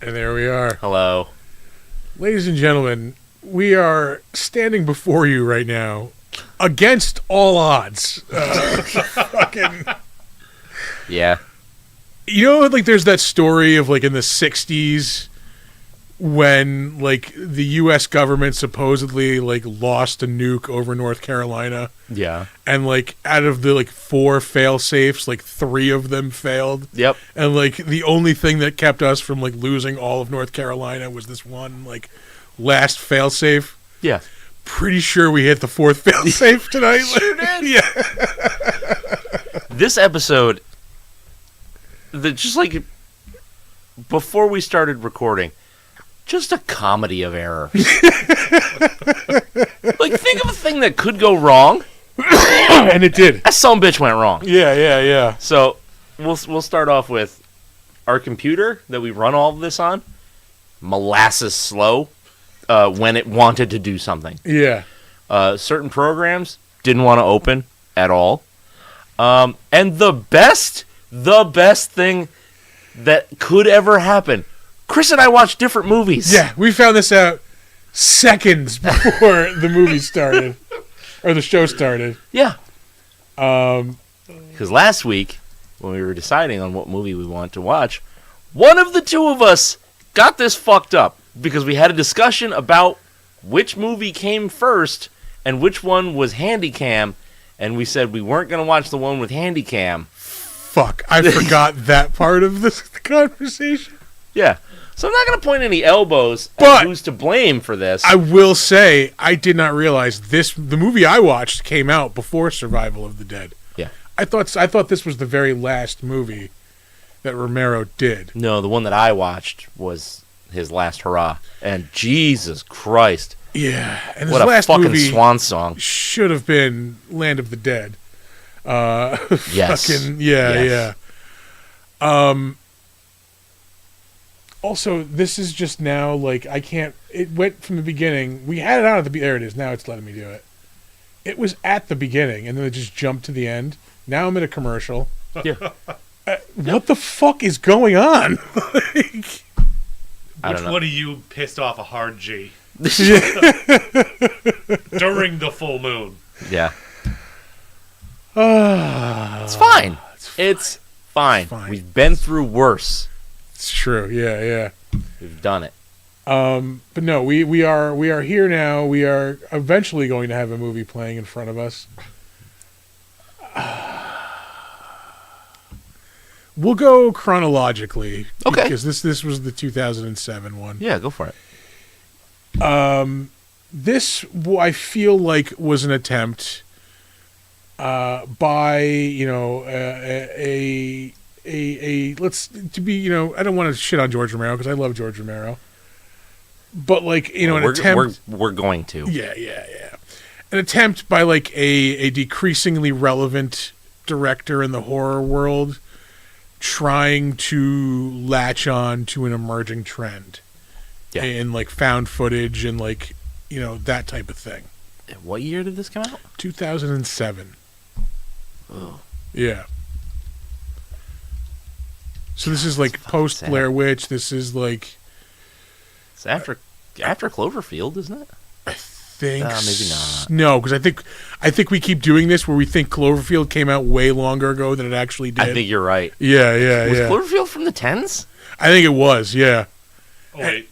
And there we are. Hello. Ladies and gentlemen, we are standing before you right now against all odds. Fucking... Yeah. You know, like, there's that story of, like, in the 60s when, like, the U.S. government supposedly, like, lost a nuke over North Carolina. Yeah. And, like, out of the, like, 4 fail-safes, like, 3 of them failed. Yep. And, like, the only thing that kept us from, like, losing all of North Carolina was this one, like, last fail-safe. Yeah. Pretty sure we hit the 4th fail-safe tonight. Sure did. Yeah. This episode, just like before we started recording, just a comedy of error. Like, think of a thing that could go wrong, And it did. that son-bitch went wrong. Yeah. So we'll start off with our computer that we run all of this on, molasses slow when it wanted to do something. Yeah. Certain programs didn't want to open at all. And the best thing that could ever happen, Chris and I watched different movies. Yeah, we found this out seconds before the movie started. Or the show started. Yeah. Because last week, when we were deciding on what movie we want to watch, one of the two of us got this fucked up because we had a discussion about which movie came first and which one was Handycam, and we said we weren't going to watch the one with Handycam. Fuck, I forgot that part of this conversation. Yeah. So I'm not going to point any elbows But at who's to blame for this. I will say, I did not realize the movie I watched came out before Survival of the Dead. Yeah. I thought this was the very last movie that Romero did. No, the one that I watched was his last hurrah. And Jesus Christ. Yeah, and his What a last fucking movie swan song. should have been Land of the Dead. Yes. Fucking, Yes. yeah. Also, this is just now, like, I can't... It went from the beginning. We had it on at the... There it is. Now it's letting me do it. It was at the beginning, and then it just jumped to the end. Now I'm in a commercial. Yeah. What the fuck is going on? Like, I Which don't know. one of you pissed off a hard G yeah. during the full moon? Yeah. It's fine. It's fine. fine. We've been through worse. It's true. Yeah. We've done it. But no, we are here now. We are eventually going to have a movie playing in front of us. We'll go chronologically. Okay. Because this was the 2007 one. Yeah, go for it. This, I feel like, was an attempt by, you know, let's, to be, you know, I don't want to shit on George Romero because I love George Romero. But, like, you know, an attempt... We're going to. Yeah. An attempt by, like, a decreasingly relevant director in the horror world trying to latch on to an emerging trend. Yeah. In, like, found footage and, like, you know, that type of thing. What year did this come out? 2007. Oh. Yeah. So this is, like, fucking post sad. Blair Witch. This is, like... It's after Cloverfield, isn't it? Think maybe not. No, because I think we keep doing this where we think Cloverfield came out way longer ago than it actually did. I think you're right. Yeah. Was Cloverfield from the 10s? I think it was. Yeah. Oh, wait.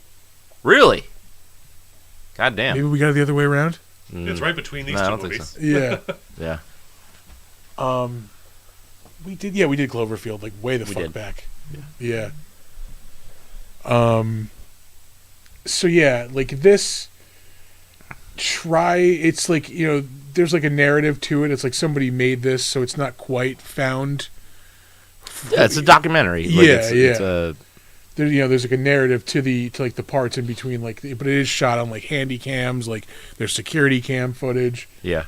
Really? God damn. Maybe we got it the other way around. It's right between these No, I two don't think movies. so. Yeah. Yeah. We did Cloverfield like way the We fuck did. back. Yeah. So yeah, like this. It's like, you know, there's like a narrative to it. It's like somebody made this, so it's not quite found. Yeah, it's a documentary. Like, Yeah, it's a, There, you know, there's like a narrative to like the parts in between, like, but it is shot on like handy cams, like there's security cam footage. yeah.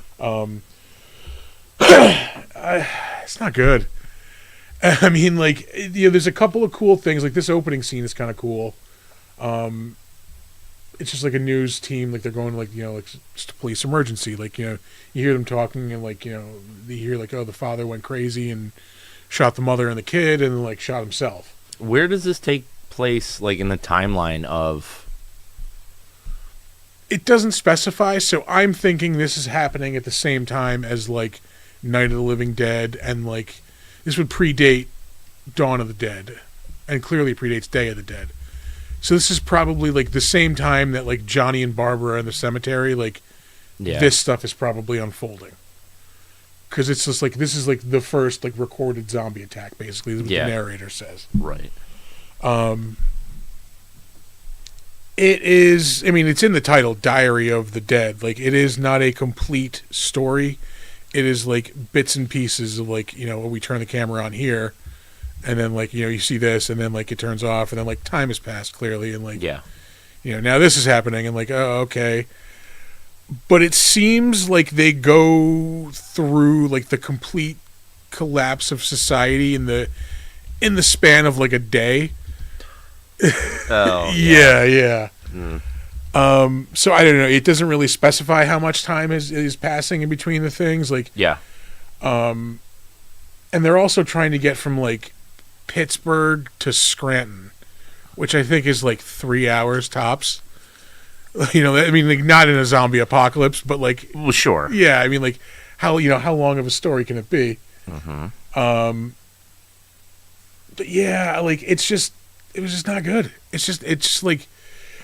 It's not good. I mean, like, you know, there's a couple of cool things. Like this opening scene is kind of cool. It's just like a news team, like they're going like, you know, like just a police emergency. Like, you know, you hear them talking and like, you know, you hear like, oh, the father went crazy and shot the mother and the kid and like shot himself. Where does this take place like in the timeline of? It doesn't specify, so I'm thinking this is happening at the same time as like Night of the Living Dead, and like this would predate Dawn of the Dead, and clearly predates Day of the Dead. So this is probably like the same time that like Johnny and Barbara are in the cemetery. Like this stuff is probably unfolding, because it's just like this is like the first like recorded zombie attack. Basically, is what the narrator says. Right. It is. I mean, it's in the title, Diary of the Dead. Like, it is not a complete story. It is like bits and pieces of like, you know, we turn the camera on here, and then like, you know, you see this, and then like it turns off, and then like time has passed clearly, and like, you know, now this is happening, and like, oh, okay. But it seems like they go through like the complete collapse of society in the span of like a day. Oh, yeah. So I don't know. It doesn't really specify how much time is passing in between the things. Like, and they're also trying to get from like Pittsburgh to Scranton, which I think is like 3 hours tops. You know, I mean, like not in a zombie apocalypse, but like, well, sure. Yeah, I mean, like how long of a story can it be? But yeah, like it was just not good. It's just like,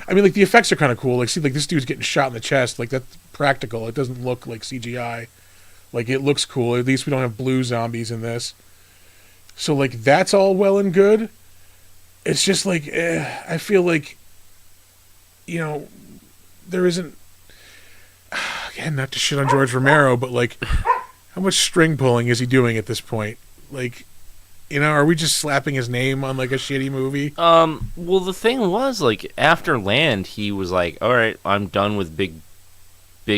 I mean, like the effects are kind of cool. Like, see, like this dude's getting shot in the chest. Like that's practical. It doesn't look like CGI. Like it looks cool. At least we don't have blue zombies in this. So like that's all well and good. It's just like I feel like, you know, there isn't. Again, not to shit on George Romero, but like, how much string pulling is he doing at this point? Like, you know, are we just slapping his name on like a shitty movie? Well, the thing was, like, after Land, he was like, all right, I'm done with big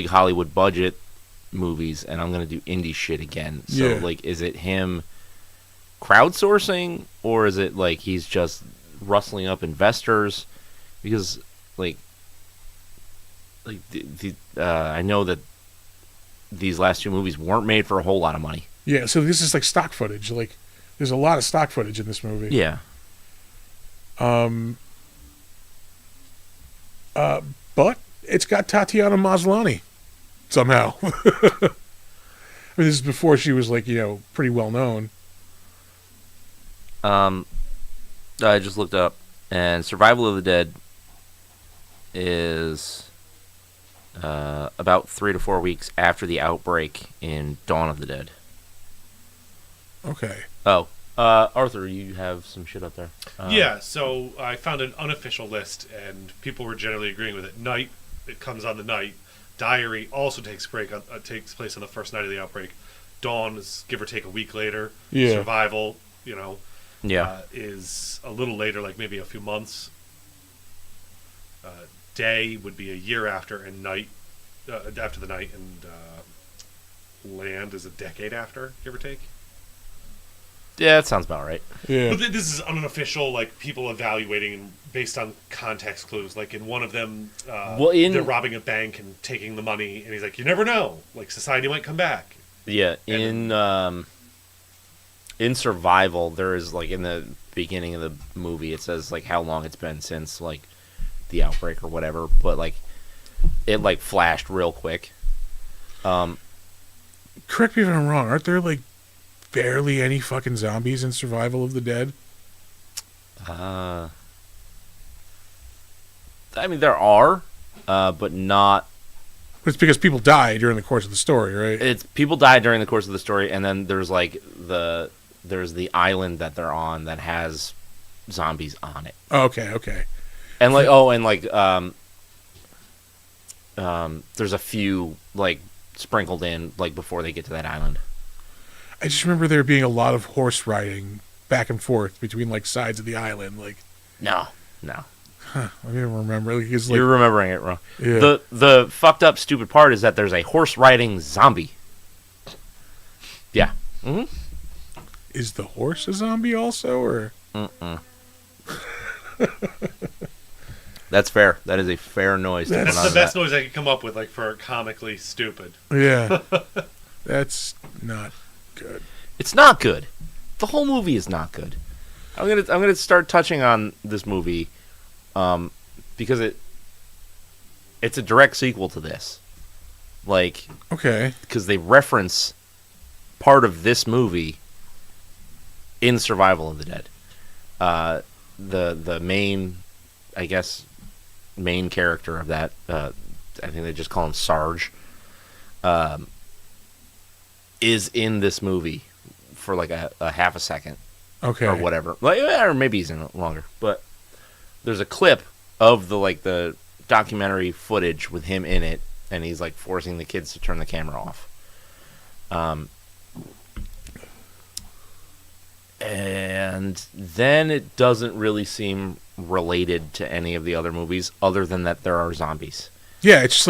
Hollywood budget movies, and I'm gonna do indie shit again. So, like, is it him crowdsourcing, or is it like he's just rustling up investors? Because, like I know that these last two movies weren't made for a whole lot of money. Yeah, so this is like stock footage. Like, there's a lot of stock footage in this movie. Yeah. But it's got Tatiana Maslany somehow. I mean, this is before she was like, you know, pretty well known. I just looked up, and Survival of the Dead is about 3 to 4 weeks after the outbreak in Dawn of the Dead. Okay. Oh, Arthur, you have some shit up there. Yeah, so I found an unofficial list, and people were generally agreeing with it. Night, it comes on the night. Diary also takes place on the first night of the outbreak. Dawn is give or take a week later. Yeah. Survival, you know, is a little later, like maybe a few months. Day would be a year after, and night after the night, and Land is a decade after, give or take. Yeah, that sounds about right. Yeah. But this is unofficial, like people evaluating based on context clues. Like in one of them, they're robbing a bank and taking the money, and he's like, "You never know. Like society might come back." Yeah, in Survival, there is like in the beginning of the movie, it says like how long it's been since like the outbreak or whatever, but like it like flashed real quick. Correct me if I'm wrong. Aren't there like barely any fucking zombies in Survival of the Dead? I mean, there are, but not. It's because people die during the course of the story, right? It's people die during the course of the story, and then there's like there's the island that they're on that has zombies on it. Okay. And like there's a few like sprinkled in like before they get to that island. I just remember there being a lot of horse riding back and forth between like sides of the island. Like, no. I don't even remember. Like, it's like, You're remembering it wrong. Yeah. The fucked up stupid part is that there's a horse riding zombie. Yeah. Mm-hmm. Is the horse a zombie also, or? That's fair. That is a fair noise. That's the best noise I could come up with, like for comically stupid. Yeah. That's not good. It's not good. The whole movie is not good. I'm gonna start touching on this movie, because it's a direct sequel to this. Like, Okay. because they reference part of this movie in Survival of the Dead. The main, I guess, main character of that, I think they just call him Sarge, is in this movie for like a half a second Okay. or whatever, like, or maybe he's in it longer. But there's a clip of the documentary footage with him in it, and he's like forcing the kids to turn the camera off. And then it doesn't really seem related to any of the other movies, other than that there are zombies. Yeah, it's just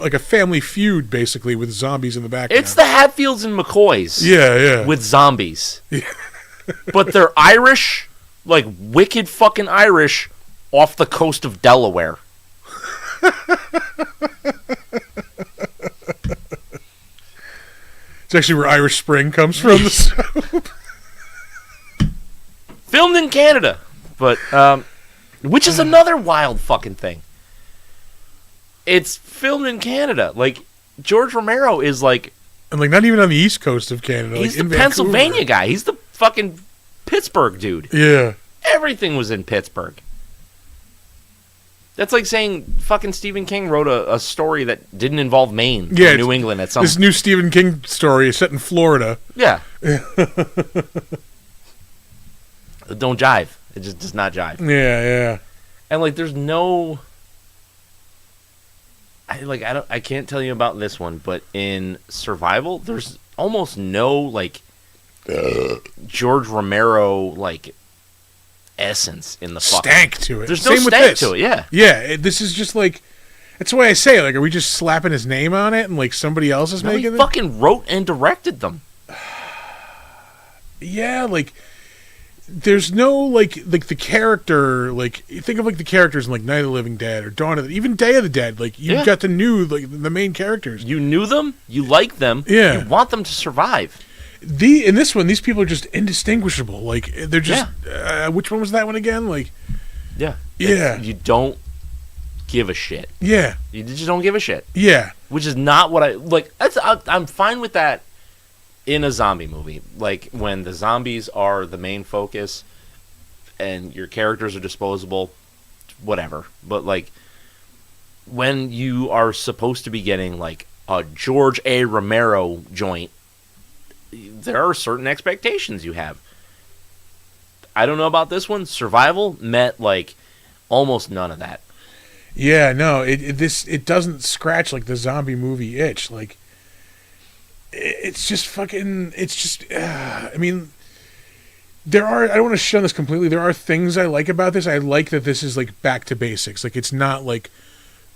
like a family feud, basically, with zombies in the background. It's the Hatfields and McCoys. Yeah. With zombies. But they're Irish, like wicked fucking Irish, off the coast of Delaware. It's actually where Irish Spring comes from. Filmed in Canada. But, which is another wild fucking thing. It's filmed in Canada. Like, George Romero is like... And like not even on the east coast of Canada. He's like the in Pennsylvania Vancouver. guy. He's the fucking Pittsburgh dude. Yeah. Everything was in Pittsburgh. That's like saying fucking Stephen King wrote a story that didn't involve Maine Yeah, or New England at some... This new Stephen King story is set in Florida. Yeah. Don't jive. It just does not jive. Yeah. And like there's no... I can't tell you about this one, but in Survival, there's almost no like George Romero like essence in the fucking... Stank to it. There's Same no with stank this. to it, yeah. Yeah, this is just like... That's why I say, like, are we just slapping his name on it and like somebody else is No, he making it? fucking wrote and directed them. Yeah, like... There's no like the character, like you think of like the characters in like Night of the Living Dead or Dawn of the, even Day of the Dead, like you Yeah. got to know like the main characters. You knew them, you liked them, Yeah. you want them to survive. In this one, these people are just indistinguishable. Like they're just which one was that one again? Like Yeah. Yeah. You don't give a shit. yeah, You just don't give a shit. yeah, Which is not what I like. I'm fine with that in a zombie movie. Like when the zombies are the main focus and your characters are disposable, whatever. But like when you are supposed to be getting like a George A. Romero joint, there are certain expectations you have. I don't know about this one. Survival met like almost none of that. yeah. No, it doesn't scratch like the zombie movie itch. Like it's just fucking. It's just. I mean, there are. I don't want to shun this completely. There are things I like about this. I like that this is like back to basics. Like it's not like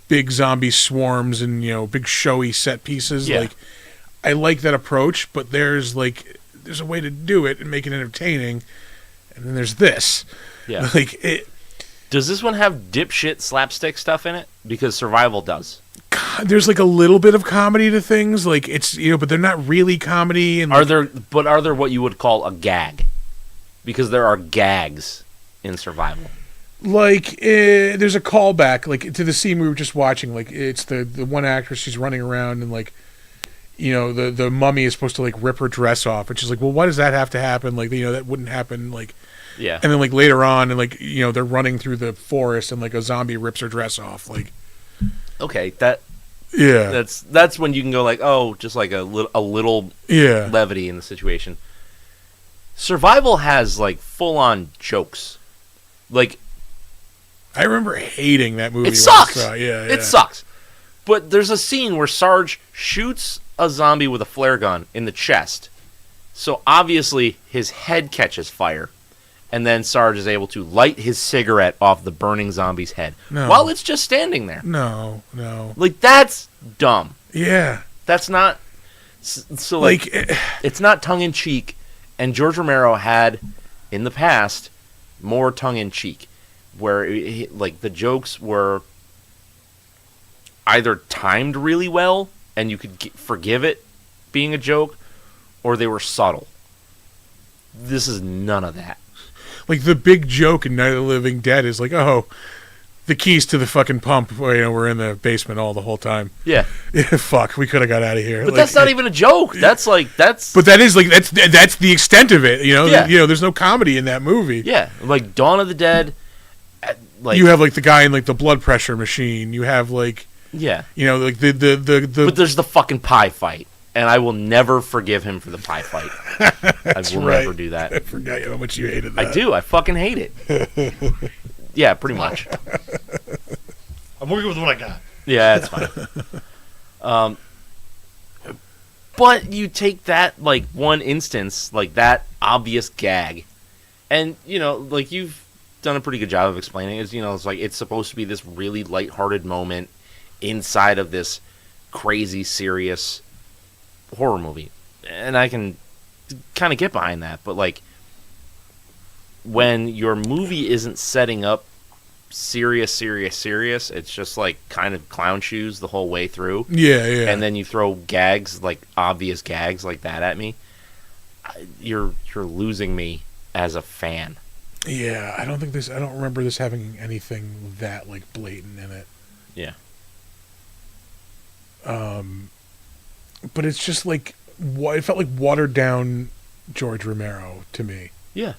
big zombie swarms and big showy set pieces. Yeah. Like I like that approach, but there's a way to do it and make it entertaining. And then there's this. Yeah. Like it. Does this one have dipshit slapstick stuff in it? Because Survival does. There's like a little bit of comedy to things, like it's but they're not really comedy. And Are there what you would call a gag? Because there are gags in Survival. like there's a callback like to the scene we were just watching. Like it's the one actress, she's running around and like the mummy is supposed to like rip her dress off, and she's like, well, why does that have to happen? Like that wouldn't happen. Like Yeah. and then like later on, and like they're running through the forest and like a zombie rips her dress off. Like Okay, yeah, that's when you can go like, oh, just like a little yeah. levity in the situation. Survival has like full on jokes. Like I remember hating that movie. it when I sucks. saw it. Yeah, It sucks. But there's a scene where Sarge shoots a zombie with a flare gun in the chest. So obviously his head catches fire. And then Sarge is able to light his cigarette off the burning zombie's head No. while it's just standing there. No. Like, that's dumb. Yeah. That's not... So, Like, it's not tongue-in-cheek. And George Romero had, in the past, more tongue-in-cheek. Where, like, the jokes were either timed really well, and you could forgive it being a joke, or they were subtle. This is none of that. like the big joke in Night of the Living Dead is like, oh, the keys to the fucking pump, were in the basement all the whole time. Yeah. Yeah, fuck, we could have got out of here. But that's not even a joke. That's But that is like that's the extent of it. Yeah. There's no comedy in that movie. Yeah, like Dawn of the Dead. Like You have like the guy in like the blood pressure machine. You have like yeah, like the. but there's the fucking pie fight, and I will never forgive him for the pie fight. I will right. never do that. I forgot how much you hated that. I do. I fucking hate it. Yeah, pretty much. I'm working with what I got. Yeah, that's fine. But you take that, like, one instance, like, that obvious gag, and, like, you've done a pretty good job of explaining it. It's like, it's supposed to be this really lighthearted moment inside of this crazy, serious horror movie. And I can kind of get behind that, but, like, when your movie isn't setting up serious, it's just like kind of clown shoes the whole way through. Yeah. And then you throw gags, like obvious gags like that at me. You're losing me as a fan. Yeah, I don't remember this having anything that like blatant in it. Yeah. But it's just like it felt like watered down George Romero to me. Yeah.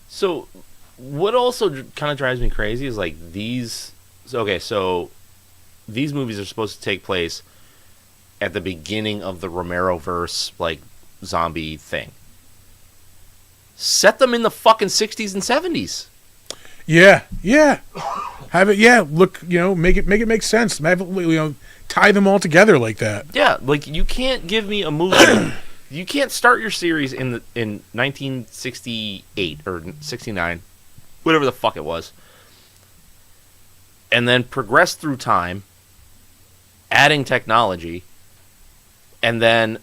So, what also kind of drives me crazy is like these. So these movies are supposed to take place at the beginning of the Romero-verse, like zombie thing. Set them in the fucking 60s and 70s. Yeah. Have it. Yeah, look. Make it make sense. Have it, tie them all together like that. Yeah, like you can't give me a movie. You can't start your series in 1968 or 69, whatever the fuck it was, and then progress through time, adding technology, and then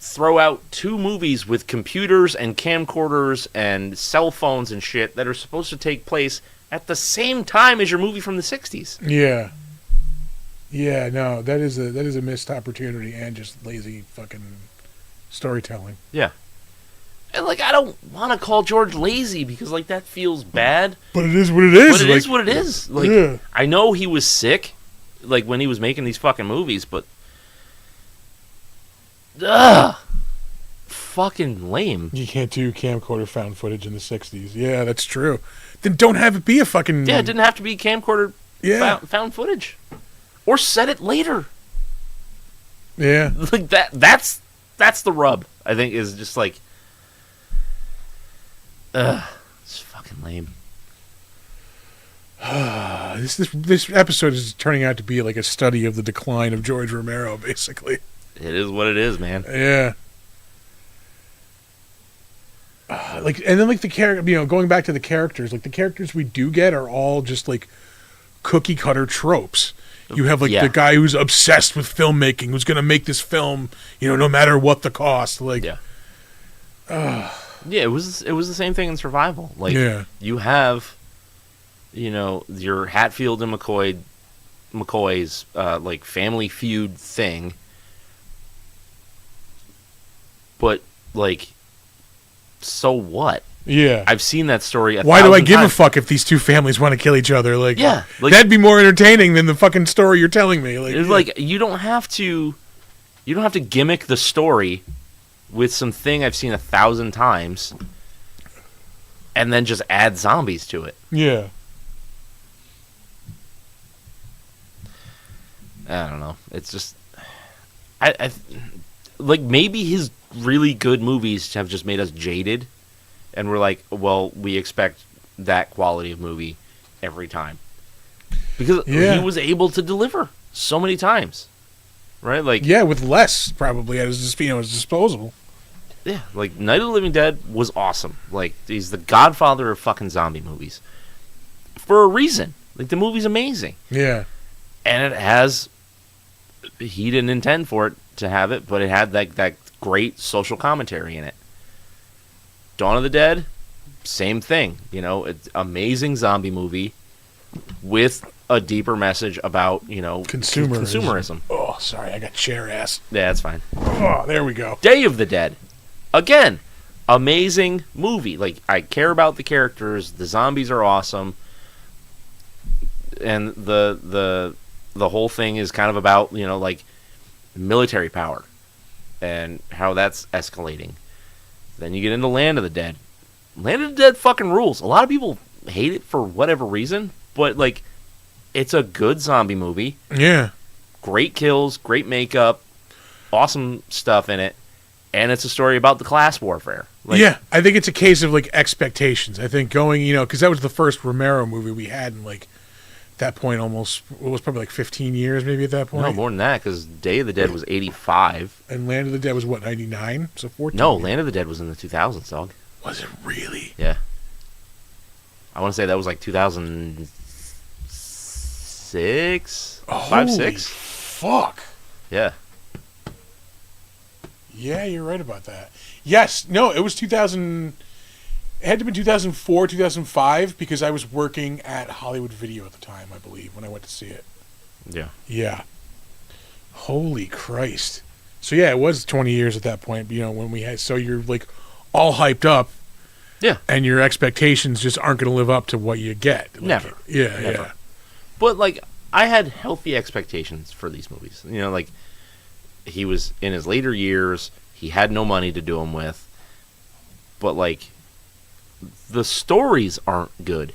throw out 2 movies with computers and camcorders and cell phones and shit that are supposed to take place at the same time as your movie from the 60s. Yeah. Yeah, no, that is a missed opportunity and just lazy fucking storytelling. Yeah. And, like, I don't want to call George lazy because, like, that feels bad. But it is what it is. But it is what it is. Like, yeah. I know he was sick, like, when he was making these fucking movies, but... fucking lame. You can't do camcorder found footage in the 60s. Yeah, that's true. Then don't have it be a fucking... Yeah, it didn't have to be camcorder found footage. Or set it later. Yeah. Like, that's the rub, I think, is just like... it's fucking lame. This episode is turning out to be like a study of the decline of George Romero, basically. It is what it is, man. Yeah. And then like the character, going back to the characters, like the characters we do get are all just like cookie cutter tropes. You have like the guy who's obsessed with filmmaking, who's going to make this film, no matter what the cost. Like, yeah, it was the same thing in Survival. Like, you have, your Hatfield and McCoy's like Family Feud thing, but like, so what? Yeah, I've seen that story. Why do I give a fuck if these two families want to kill each other? Like, yeah, like, that'd be more entertaining than the fucking story you're telling me. Like, it's like you don't have to gimmick the story with something I've seen 1,000 times, and then just add zombies to it. Yeah, I don't know. It's just, I like maybe his really good movies have just made us jaded. And we're like, well, we expect that quality of movie every time. Because he was able to deliver so many times. Right? Like, yeah, with less, probably, at his disposal. Yeah, like, Night of the Living Dead was awesome. Like, he's the godfather of fucking zombie movies. For a reason. Like, the movie's amazing. Yeah. And it has... He didn't intend for it to have it, but it had that great social commentary in it. Dawn of the Dead, same thing. It's amazing zombie movie with a deeper message about, consumerism. Oh, sorry, I got chair ass. Yeah, that's fine. Oh, there we go. Day of the Dead. Again, amazing movie. Like, I care about the characters. The zombies are awesome, and the whole thing is kind of about, you know, like, military power and how that's escalating. Then you get into Land of the Dead. Land of the Dead fucking rules. A lot of people hate it for whatever reason, but, like, it's a good zombie movie. Yeah. Great kills, great makeup, awesome stuff in it, and it's a story about the class warfare. Like, yeah, I think it's a case of, like, expectations. I think going, you know, because that was the first Romero movie we had in, like, that point almost, it was probably like 15 years maybe at that point. no, more than that, because Day of the Dead was 85. And Land of the Dead was what, 99? So 14 No, years. Land of the Dead was in the 2000s, dog. Was it really? Yeah. I want to say that was like 2006? Holy 6? fuck. Yeah. Yeah, you're right about that. Yes, no, it was 2000. It had to be 2004, 2005 because I was working at Hollywood Video at the time, I believe, when I went to see it. Yeah. Yeah. Holy Christ. So yeah, it was 20 years at that point, you know, when we had, so you're like all hyped up. Yeah. And your expectations just aren't going to live up to what you get. Like, Never. Yeah, Never. yeah. But, like, I had healthy expectations for these movies. You know, like, he was in his later years, he had no money to do them with, but, like, the stories aren't good.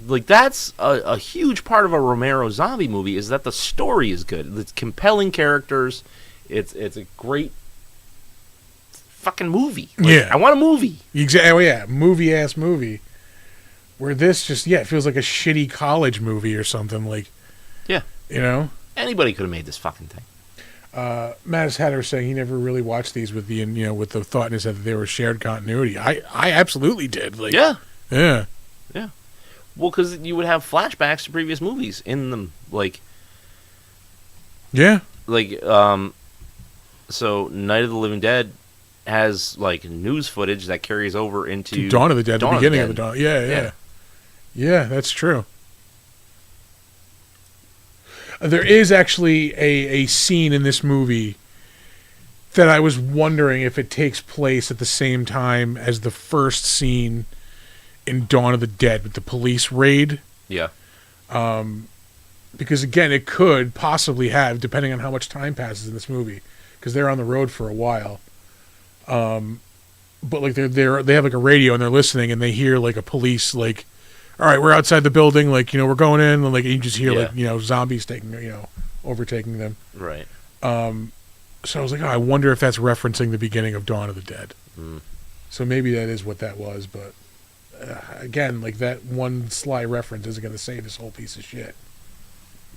Like, that's a huge part of a Romero zombie movie, is that the story is good. It's compelling characters. It's a great fucking movie. Like, Yeah. I want a movie. Exactly. Oh, yeah, movie-ass movie. Where this just, yeah, it feels like a shitty college movie or something, like, Yeah. you know? Anybody could have made this fucking thing. Mattis Hatter was saying he never really watched these with the, you know, with the thought in his head that they were shared continuity. I absolutely did. Like, Yeah. Yeah. Well, because you would have flashbacks to previous movies in them. Like, Yeah. So Night of the Living Dead has, like, news footage that carries over into Dawn of the Dead, Dawn the of the beginning of the Dead. Dawn. Yeah, yeah. Yeah. Yeah, that's true. There is actually a scene in this movie that I was wondering if it takes place at the same time as the first scene in Dawn of the Dead with the police raid. Yeah. Because, again, it could possibly have, depending on how much time passes in this movie, because they're on the road for a while. But, like, they have, like, a radio, and they're listening, and they hear, like, a police, like, all right, we're outside the building, like, you know, we're going in, and, like, you just hear, Yeah. like, you know, zombies taking, you know, overtaking them. Right. So I was like, oh, I wonder if that's referencing the beginning of Dawn of the Dead. Mm. So maybe that is what that was, but, again, like, that one sly reference isn't going to save this whole piece of shit.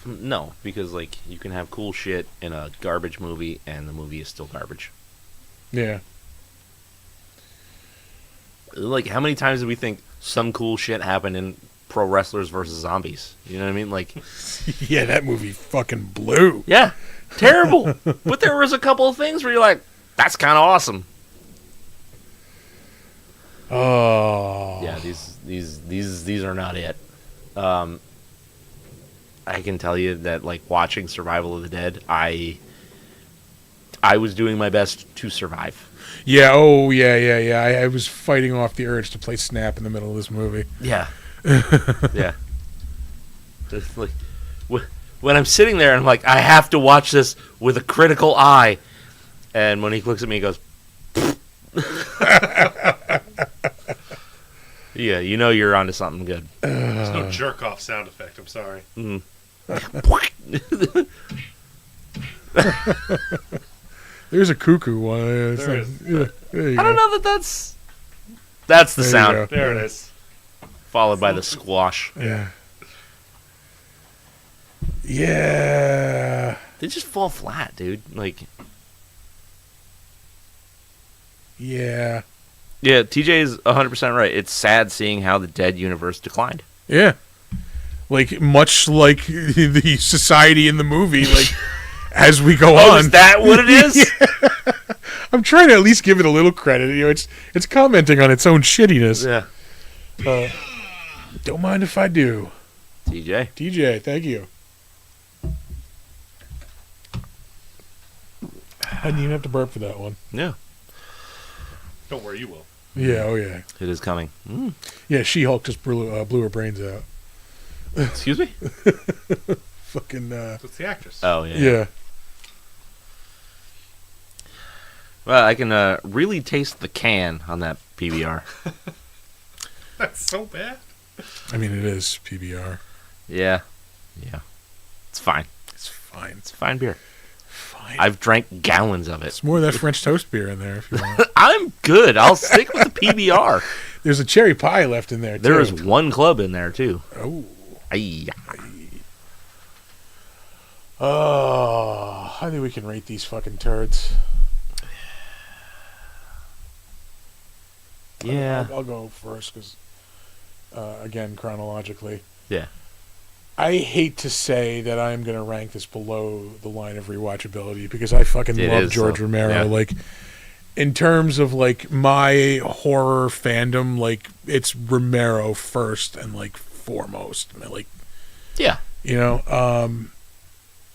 No, because, like, you can have cool shit in a garbage movie, and the movie is still garbage. Yeah. Like, how many times did we think some cool shit happened in Pro Wrestlers versus Zombies? You know what I mean? Like, Yeah, that movie fucking blew. yeah, terrible. But there was a couple of things where you're like, that's kind of awesome. Oh. Yeah, these are not it. I can tell you that, like, watching Survival of the Dead, I was doing my best to survive. Yeah, oh, yeah. I was fighting off the urge to play Snap in the middle of this movie. Yeah. Yeah. Just like, when I'm sitting there and I'm like, I have to watch this with a critical eye. And when he looks at me, he goes, yeah, you know you're onto something good. There's no jerk off sound effect. I'm sorry. There's a cuckoo one. It's There like- is. yeah, there you I don't go. know that that's the There you sound, go. There it is. followed by the squash. Yeah. Yeah. They just fall flat, dude. Like, Yeah. yeah, TJ is 100% right. It's sad seeing how the Dead universe declined. Yeah. Like, much like the society in the movie, like, as we go Oh, on. is that what it is? I'm trying to at least give it a little credit. You know, it's commenting on its own shittiness. Yeah. Don't mind if I do. TJ. TJ, thank you. I didn't even have to burp for that one. Yeah. Don't worry, you will. Yeah, oh yeah. It is coming. Yeah, She-Hulk just blew her brains out. Excuse me? Fucking, So it's the actress. Oh, yeah. yeah. Well, I can really taste the can on that PBR. That's so bad. I mean, it is PBR. Yeah. Yeah. It's fine. It's fine. It's fine beer. Fine. I've drank gallons of it. It's more of that French toast beer in there if you want. I'm good. I'll stick with the PBR. There's a cherry pie left in there, too. There is one club in there, too. Oh. Aye. Oh, I think we can rate these fucking turds. Yeah. I'll go first because, again, chronologically. Yeah. I hate to say that I'm going to rank this below the line of rewatchability because I fucking It love is, George though. Romero. Yeah. Like, in terms of, like, my horror fandom, like, it's Romero first and, like, foremost. I mean, like, Yeah. you know,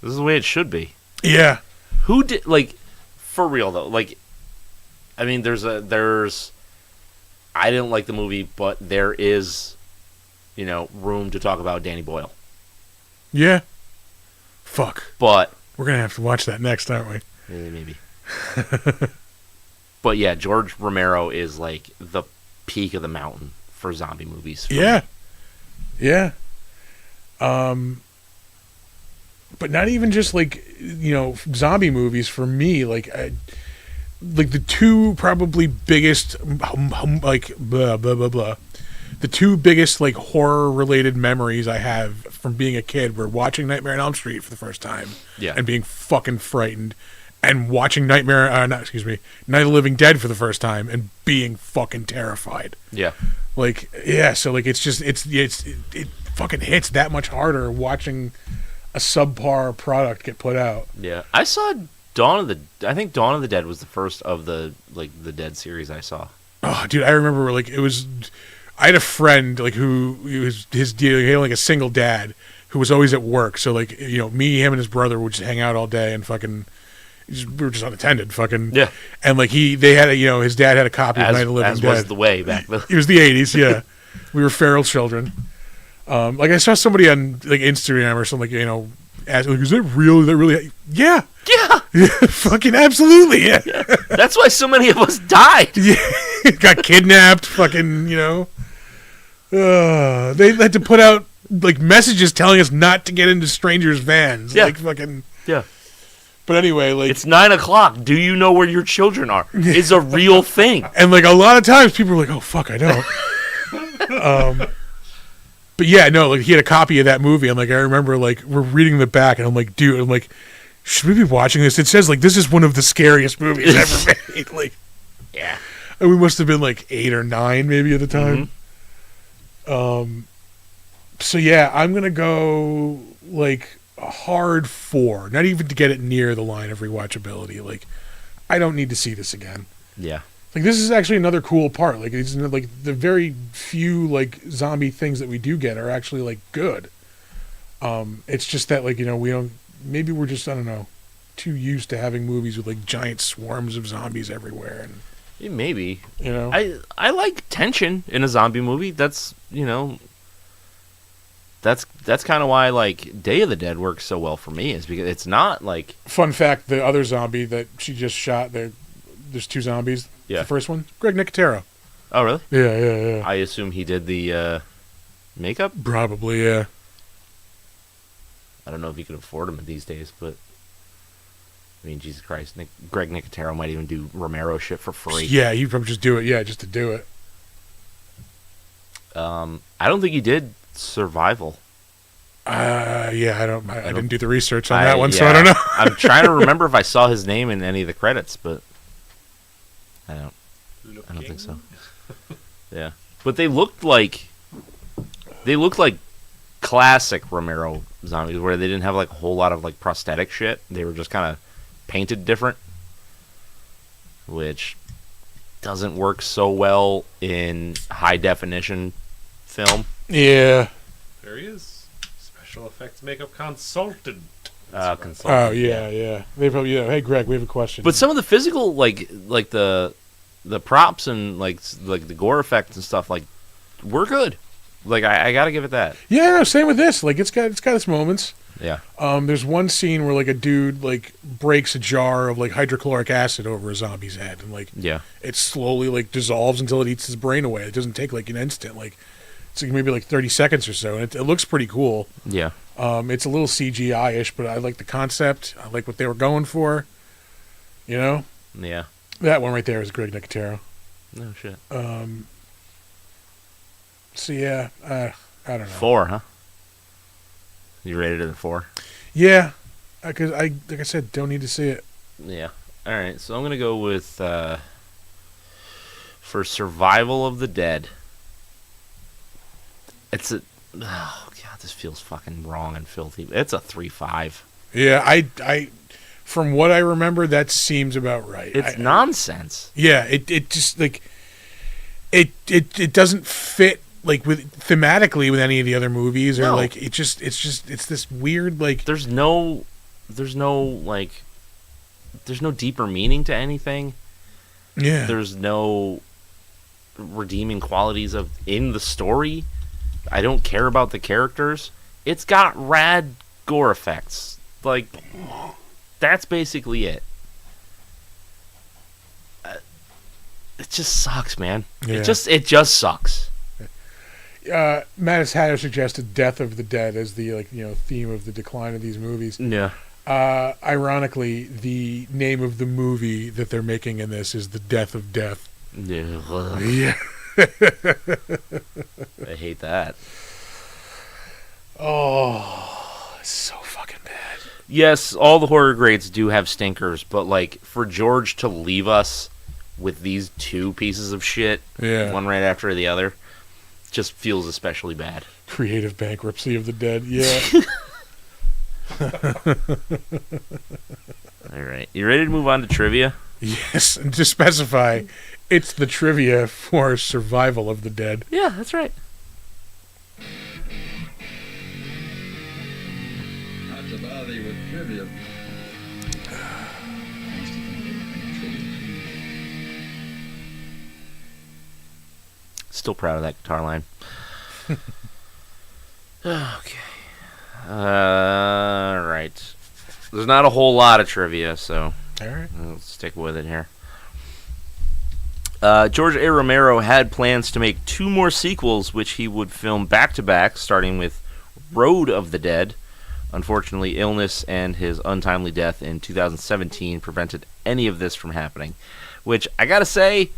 This is the way it should be. yeah. Who did, like, for real, though? Like, I mean, there's, I didn't like the movie, but there is, you know, room to talk about Danny Boyle. Yeah. Fuck. But, We're going to have to watch that next, aren't we? maybe. But yeah, George Romero is, like, the peak of the mountain for zombie movies. for Yeah. me. Yeah. But not even just like, you know, zombie movies for me, like the two probably biggest like blah blah blah blah. The two biggest like horror related memories I have from being a kid were watching Nightmare on Elm Street for the first time Yeah. and being fucking frightened, and watching Night of the Living Dead for the first time and being fucking terrified. Yeah. Like, yeah, so like it fucking hits that much harder watching a subpar product get put out. Yeah. I saw I think Dawn of the Dead was the first of the, like, the Dead series I saw. Oh, dude, I remember like I had a friend like who was his deal. He had like a single dad who was always at work. So like, you know, me, him, and his brother would just hang out all day and fucking. We were just unattended, fucking. Yeah. And like they had his dad had a copy of Night of the Living As Dead. was the way back then. It was the 80s, yeah. We were feral children. Like I saw somebody on like Instagram or something, like, you know, ask, like, is that real? Is that really? Yeah. Yeah. Fucking absolutely, yeah. That's why so many of us died. Yeah. Got kidnapped, fucking, you know. They had to put out like messages telling us not to get into strangers' vans. Yeah. Like fucking. Yeah. But anyway, like. It's 9:00. Do you know where your children are? It's a real thing. And like a lot of times people were like, oh, fuck, I don't. But yeah, no, like he had a copy of that movie, and like I remember, like we're reading the back, and I'm like, dude, I'm like, should we be watching this? It says like this is one of the scariest movies ever made. Like, Yeah. and we must have been like 8 or 9 maybe at the time. So yeah, I'm gonna go like a hard 4, not even to get it near the line of rewatchability. Like, I don't need to see this again. Yeah. Like, this is actually another cool part. Like, it's like the very few like zombie things that we do get are actually like good. It's just that, like, you know, we don't. Maybe we're just, I don't know, too used to having movies with like giant swarms of zombies everywhere, and Maybe. you know, I like tension in a zombie movie. That's, you know, that's kind of why, like, Day of the Dead works so well for me, is because it's not like. fun fact: the other zombie that she just shot, there's 2 zombies. Yeah. The first one, Greg Nicotero. Oh, really? Yeah. I assume he did the makeup. Probably, yeah. I don't know if you can afford them these days, but I mean, Jesus Christ, Greg Nicotero might even do Romero shit for free. Yeah, he'd probably just do it. Yeah, just to do it. I don't think he did Survival. Yeah, I didn't do the research on that one, so I yeah. don't know. I'm trying to remember if I saw his name in any of the credits, but I don't think so. Yeah, but they looked like classic Romero zombies, where they didn't have like a whole lot of like prosthetic shit. They were just kind of painted different, which doesn't work so well in high definition film. Yeah. There he is. Special effects makeup consultant. Consultant. Oh yeah. They probably, hey Greg, we have a question. But some of the physical, like the the props and like the gore effects and stuff like were good. Like I gotta give it that. Yeah, no, same with this. Like it's got its moments. Yeah. There's one scene where like a dude like breaks a jar of like hydrochloric acid over a zombie's head, and like Yeah. it slowly like dissolves until it eats his brain away. It doesn't take like an instant. Like it's like maybe like 30 seconds or so, and it looks pretty cool. Yeah. It's a little CGI-ish, but I like the concept. I like what they were going for. You know, Yeah. that one right there is Greg Nicotero. No shit. So yeah, I don't know. 4, huh? You rated it a 4? Yeah, because I like I said, don't need to see it. Yeah. All right. So I'm gonna go with for Survival of the Dead. It's a oh god, this feels fucking wrong and filthy. It's a 3.5. Yeah, I from what I remember, that seems about right. It's nonsense. Yeah, it just like it doesn't fit like with thematically with any of the other movies, or No. like it's this weird like There's no deeper meaning to anything. yeah. There's no redeeming qualities in the story. I don't care about the characters. It's got rad gore effects. Like that's basically it. It just sucks, man. Yeah. It just sucks. Mattis Hatter suggested Death of the Dead as the theme of the decline of these movies. Yeah. Ironically, the name of the movie that they're making in this is The Death of Death. Yeah. Yeah. I hate that. Oh, it's so fucking bad. Yes, all the horror grades do have stinkers, but like for George to leave us with these two pieces of shit, Yeah. one right after the other, just feels especially bad. Creative bankruptcy of the dead. Yeah. All right, you ready to move on to trivia? Yes, and to specify, it's the trivia for Survival of the Dead. Yeah, that's right. Not to bother you with trivia. Still proud of that guitar line. Okay. All right. There's not a whole lot of trivia, so All right. we'll stick with it here. George A. Romero had plans to make 2 more sequels, which he would film back-to-back, starting with Road of the Dead. Unfortunately, illness and his untimely death in 2017 prevented any of this from happening. Which, I gotta say,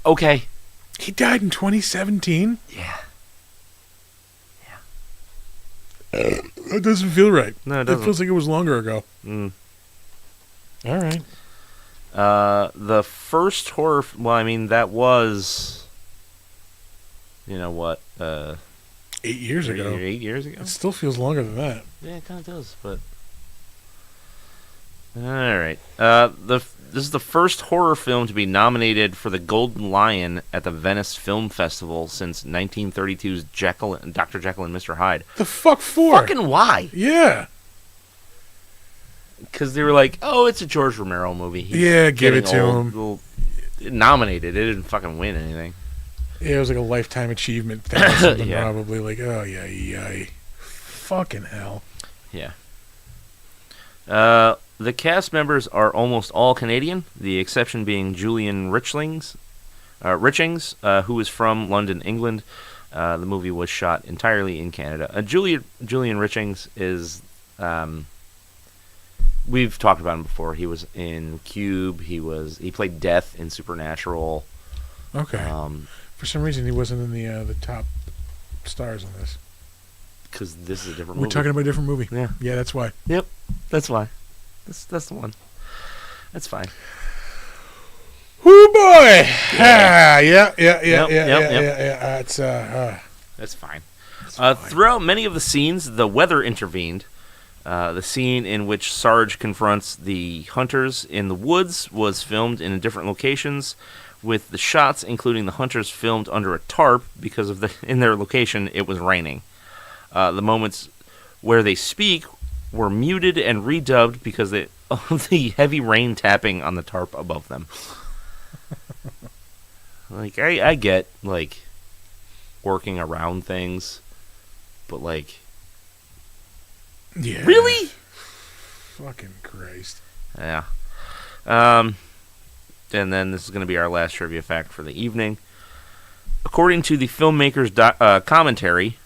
okay. He died in 2017? Yeah. That doesn't feel right. No, it It doesn't. feels like it was longer ago. Mm. All right. The first horror... Well, I mean, that was... You know what? 8 years ago. 8 years ago? It still feels longer than that. Yeah, it kind of does, but... Alright. This is the first horror film to be nominated for the Golden Lion at the Venice Film Festival since 1932's Dr. Jekyll and Mr. Hyde. The fuck for? Fucking why? Yeah. Because they were like, oh, it's a George Romero movie. He's Yeah, give it getting to old. him. Well, nominated. It didn't fucking win anything. Yeah, it was like a lifetime achievement thing or something, Yeah. probably. Like, oh, yeah. Fucking hell. Yeah. The cast members are almost all Canadian, the exception being Julian Richings, who is from London, England. The movie was shot entirely in Canada. Julian Richings is, we've talked about him before. He was in Cube. He played Death in Supernatural. Okay. For some reason, he wasn't in the top stars on this. Because this is a different We're movie. talking about a different movie. Yeah. Yeah, that's why. Yep, that's why. That's the one. That's fine. Whoo boy! Yeah. Yep. It's That's fine. Throughout many of the scenes, the weather intervened. The scene in which Sarge confronts the hunters in the woods was filmed in different locations, with the shots, including the hunters, filmed under a tarp because in their location it was raining. The moments where they speak were muted and redubbed because the heavy rain tapping on the tarp above them. Like, I get, like, working around things, but, like, Yeah. really? Fucking Christ. Yeah. And then this is going to be our last trivia fact for the evening. According to the filmmaker's commentary,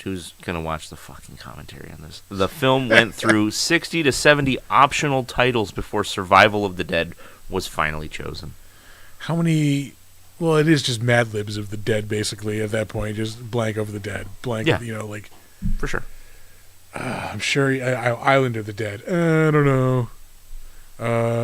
who's going to watch the fucking commentary on this? The film went through 60 to 70 optional titles before Survival of the Dead was finally chosen. How many? Well, it is just Mad Libs of the Dead, basically. At that point, just blank over the dead, blank. Yeah. You know, like For sure. I'm sure Island of the Dead. I don't know.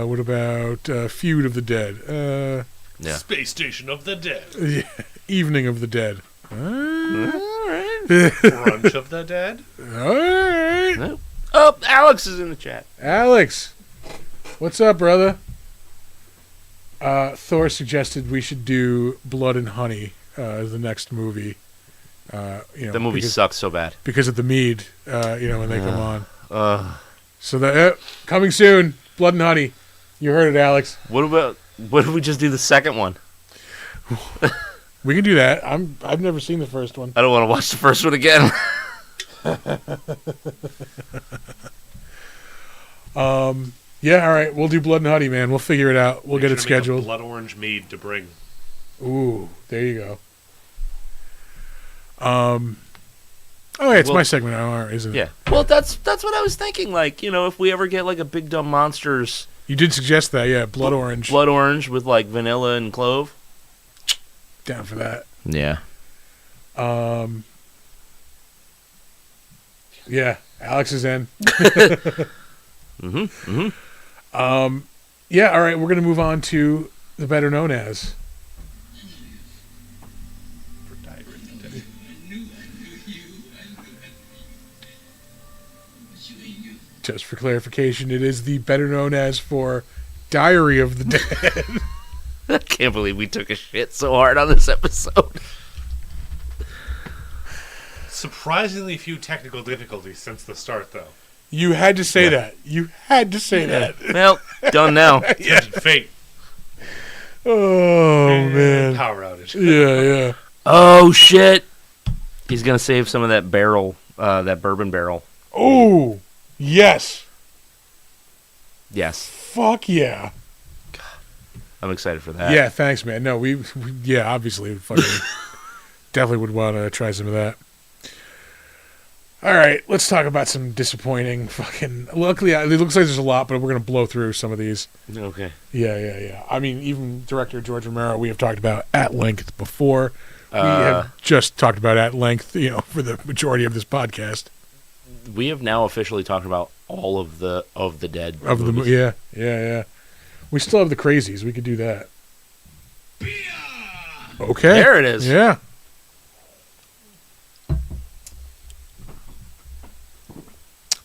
What about Feud of the Dead? Yeah. Space Station of the Dead. Evening of the Dead. All right. Brunch of the Dead. All right. Nope. Oh, Alex is in the chat. Alex, what's up, brother? Thor suggested we should do Blood and Honey as the next movie. The movie because, sucks so bad. because of the mead. When they come on. Uh, So that coming soon, Blood and Honey. You heard it, Alex. what if we just do the second one? We can do that. I've never seen the first one. I don't want to watch the first one again. Yeah, all right. We'll do Blood and Honey, man. We'll figure it out. We'll Make get sure it to make a scheduled. Blood orange mead to bring. Ooh, there you go. Oh, yeah, it's Well- my segment now, isn't it? Yeah. Well, that's what I was thinking. Like, if we ever get like a Big Dumb Monsters You did suggest that, yeah. Blood Orange. blood orange with like vanilla and clove. Down for that. Yeah. Yeah, Alex is in. Yeah, all right. We're going to move on to the better known as. For Diary of the Dead. Just for clarification, it is the better known as for Diary of the Dead. I can't believe we took a shit so hard on this episode. Surprisingly few technical difficulties since the start, though. You had to say that. You had to say that. Well, done now. Yeah. Fate. Oh, And man. Power outage. Yeah. Oh shit! He's gonna save some of that barrel, that bourbon barrel. Oh, yes. Yes, Fuck yeah. I'm excited for that. Yeah, thanks, man. No, we obviously fucking definitely would want to try some of that. All right, let's talk about some disappointing fucking. Luckily, it looks like there's a lot, but we're gonna blow through some of these. Okay. Yeah. I mean, even director George Romero, we have talked about at length before. We Uh, have just talked about at length, for the majority of this podcast. We have now officially talked about all of the dead Of the movies. yeah. We still have the crazies. We could do that. Okay. There it is. Yeah.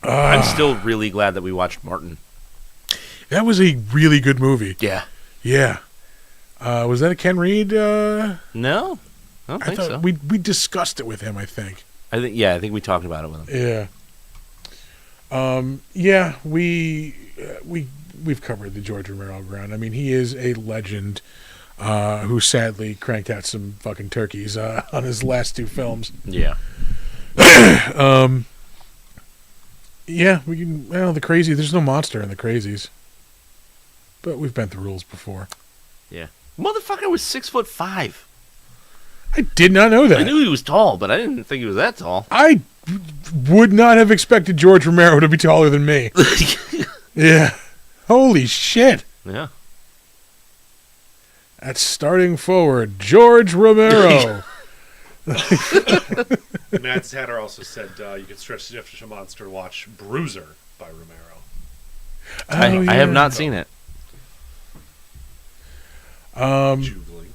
I'm still really glad that we watched Martin. That was a really good movie. Yeah. Yeah. Was that a Ken Reed? No, I don't I think thought so. we discussed it with him, I think. I think we talked about it with him. Yeah. Yeah, we've covered the George Romero ground. I mean, he is a legend who sadly cranked out some fucking turkeys on his last two films. Yeah. Yeah, we can. Well, the crazy. There's no monster in the crazies, but we've bent the rules before. Yeah. Motherfucker was 6'5". I did not know that. I knew he was tall, but I didn't think he was that tall. I would not have expected George Romero to be taller than me. Yeah. Holy shit. Yeah. That's starting forward. George Romero. Matt Tatter also said you could stretch the definition of monster to watch Bruiser by Romero. I have not seen it. Jubilee.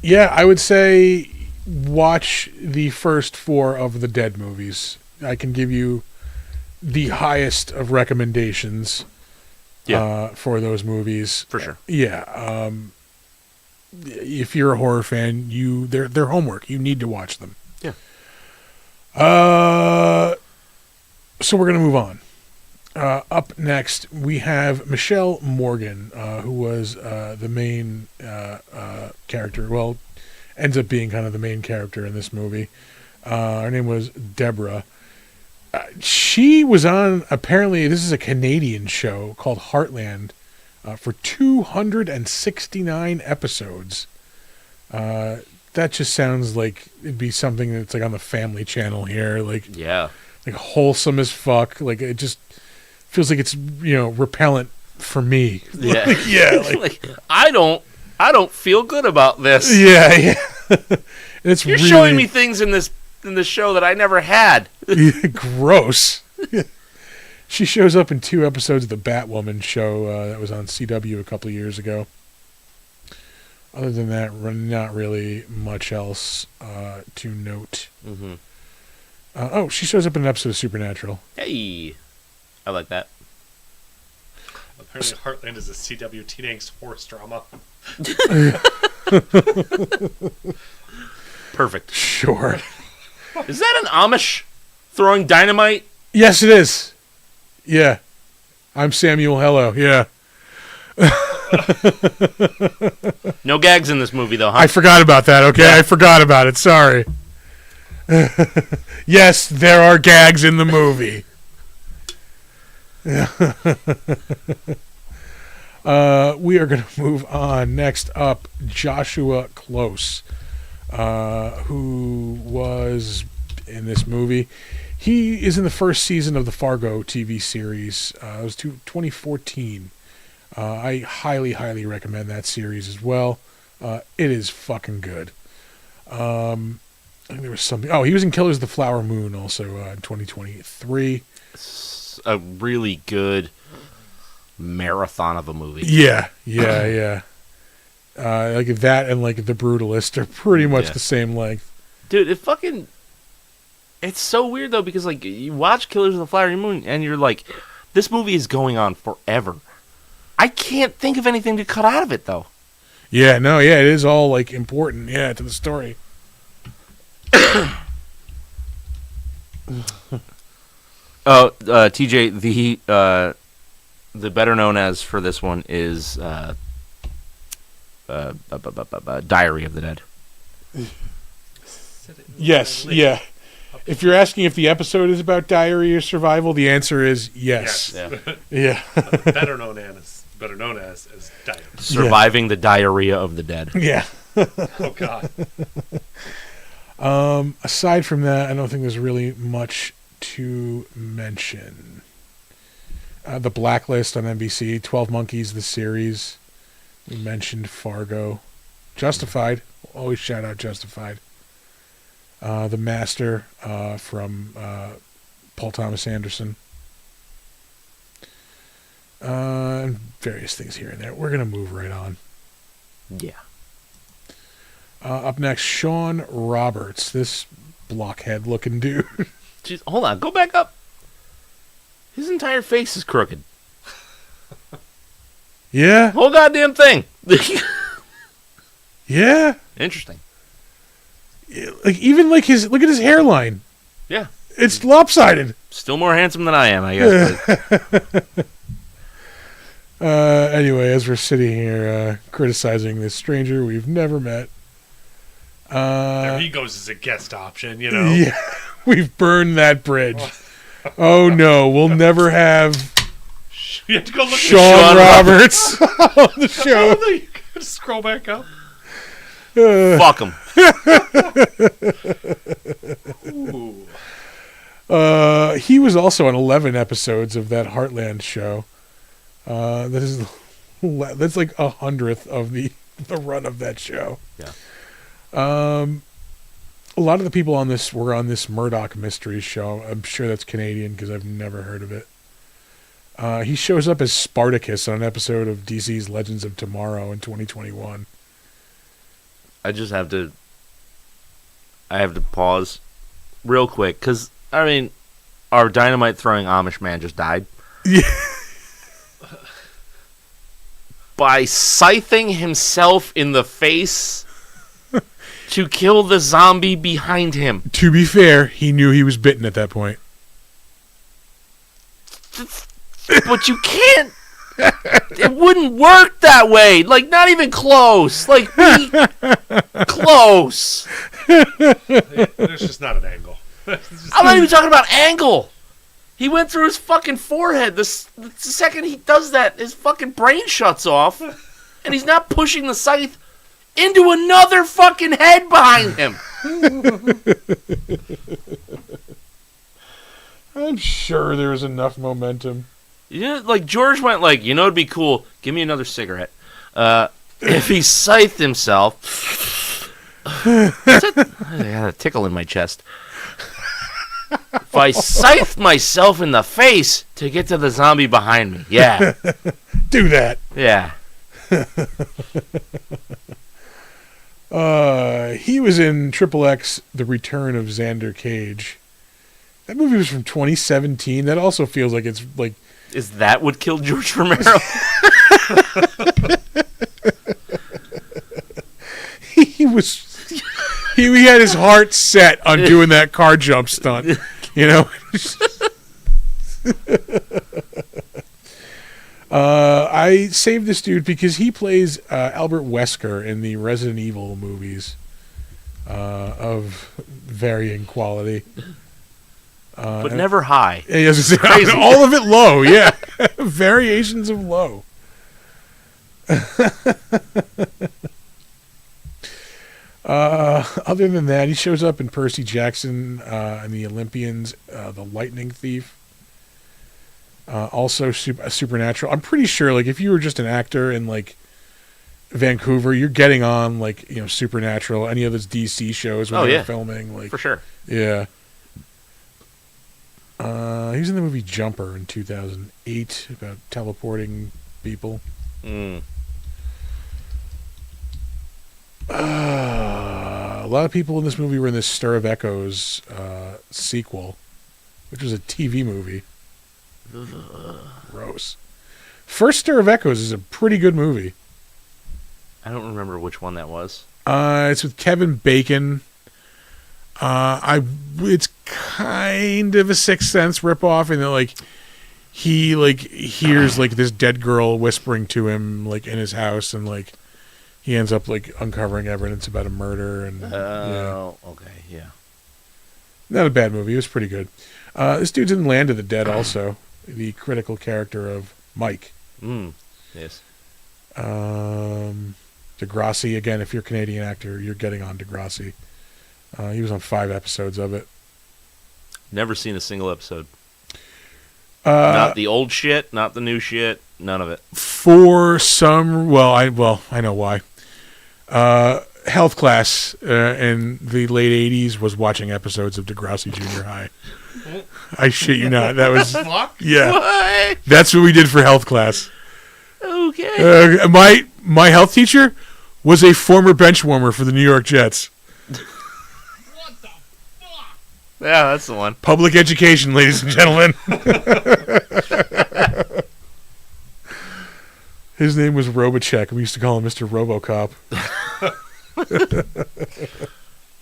Yeah, I would say watch the first 4 of the Dead movies. I can give you the highest of recommendations for those movies. For sure. Yeah. If you're a horror fan, they're homework. You need to watch them. Yeah. So we're going to move on. Up next, we have Michelle Morgan, who was the main character. Well, ends up being kind of the main character in this movie. Her name was Deborah. She was on, apparently, this is a Canadian show called Heartland for 269 episodes. That just sounds like it'd be something that's like on the Family Channel here. Like, Yeah. like wholesome as fuck. Like, it just feels like it's, repellent for me. Yeah. Like, yeah. Like, Like, I don't feel good about this. yeah. It's You're really showing me things in this show that I never had. gross. She shows up in 2 episodes of the Batwoman show that was on CW a couple of years ago. Other than that, not really much else to note. Mm-hmm. She shows up in an episode of Supernatural. Hey, I like that. Apparently, Heartland is a CW teen angst horse drama. Perfect. Sure. Is that an Amish throwing dynamite? Yes, it is. Yeah. I'm Samuel Hello. Yeah. No gags in this movie, though, huh? I forgot about that, okay? I forgot about it. Sorry. Yes, there are gags in the movie. We are going to move on. Next up, Joshua Close, who was in this movie. He is in the first season of the Fargo TV series. It was 2014. I highly, highly recommend that series as well. It is fucking good. I think there was something. Oh, he was in Killers of the Flower Moon also in 2023. It's a really good marathon of a movie. Yeah. Like that and like The Brutalist are pretty much the same length. Dude, it's so weird, though, because, like, you watch Killers of the Flower Moon, and you're like, this movie is going on forever. I can't think of anything to cut out of it, though. Yeah, no, yeah, it is all like important, to the story. TJ, the better known as for this one is Diary of the Dead. Yes, yeah. If you're asking if the episode is about diary or survival, the answer is yes. Yeah. better known as Diary. Surviving the diarrhea of the dead. Yeah. Oh God. Aside from that, I don't think there's really much to mention. The Blacklist on NBC, 12 Monkeys, the series. We mentioned Fargo. Justified. Always shout out Justified. The Master from Paul Thomas Anderson. And various things here and there. We're going to move right on. Yeah. Up next, Sean Roberts. This blockhead-looking dude. Jeez, hold on. Go back up. His entire face is crooked. Yeah? Whole goddamn thing. Yeah? Interesting. Like, even like look at his hairline. Yeah. It's lopsided. Still more handsome than I am, I guess. Anyway, as we're sitting here criticizing this stranger we've never met. There he goes as a guest option, Yeah, we've burned that bridge. Oh no, we'll never have You have to go look Sean Roberts on the show. You gotta scroll back up. Fuck him. Ooh. He was also on 11 episodes of that Heartland show. That's like 100th of the run of that show. Yeah. A lot of the people on this were on this Murdoch Mysteries show. I'm sure that's Canadian because I've never heard of it. He shows up as Spartacus on an episode of DC's Legends of Tomorrow in 2021. I have to pause real quick because, I mean, our dynamite throwing Amish man just died. Yeah. By scything himself in the face to kill the zombie behind him. To be fair, he knew he was bitten at that point. But you can't. It wouldn't work that way. Like, not even close. Like, close. There's just not an angle. I'm not even talking about angle. He went through his fucking forehead. The second he does that, his fucking brain shuts off. And he's not pushing the scythe into another fucking head behind him. I'm sure there was enough momentum. You know, like, George went like, you know, it'd be cool. Give me another cigarette. If he scythed himself. I got a tickle in my chest. If I scythed myself in the face to get to the zombie behind me. Yeah. Do that. Yeah. He was in Triple X, The Return of Xander Cage. That movie was from 2017. That also feels like it's like... Is that what killed George Romero? He had his heart set on doing that car jump stunt, you know. I saved this dude because he plays Albert Wesker in the Resident Evil movies of varying quality. But never high. Yes, crazy. All of it low, yeah. Variations of low. Other than that, he shows up in Percy Jackson and the Olympians, The Lightning Thief. Also Supernatural. I'm pretty sure, like, if you were just an actor in, like, Vancouver, you're getting on, like, you know, Supernatural, any of those DC shows when they're filming. Like, for sure. Yeah. He was in the movie Jumper in 2008 about teleporting people. Mm. A lot of people in this movie were in this Stir of Echoes sequel, which was a TV movie. Gross. First Stir of Echoes is a pretty good movie. I don't remember which one that was. It's with Kevin Bacon. It's kind of a Sixth Sense ripoff, and like he like hears like this dead girl whispering to him like in his house, and like he ends up like uncovering evidence about a murder. And okay, yeah. Not a bad movie. It was pretty good. This dude's in Land of the Dead also, the critical character of Mike. Yes. Degrassi, again, if you're a Canadian actor, you're getting on Degrassi. He was on 5 episodes of it. Never seen a single episode. Not the old shit, not the new shit, none of it. For some, I know why. Health class in the late 80s was watching episodes of Degrassi Junior High. I shit you not. That was yeah. What? That's what we did for health class. Okay. My health teacher was a former bench warmer for the New York Jets. Yeah, that's the one. Public education, ladies and gentlemen. His name was Robocek. We used to call him Mr. Robocop.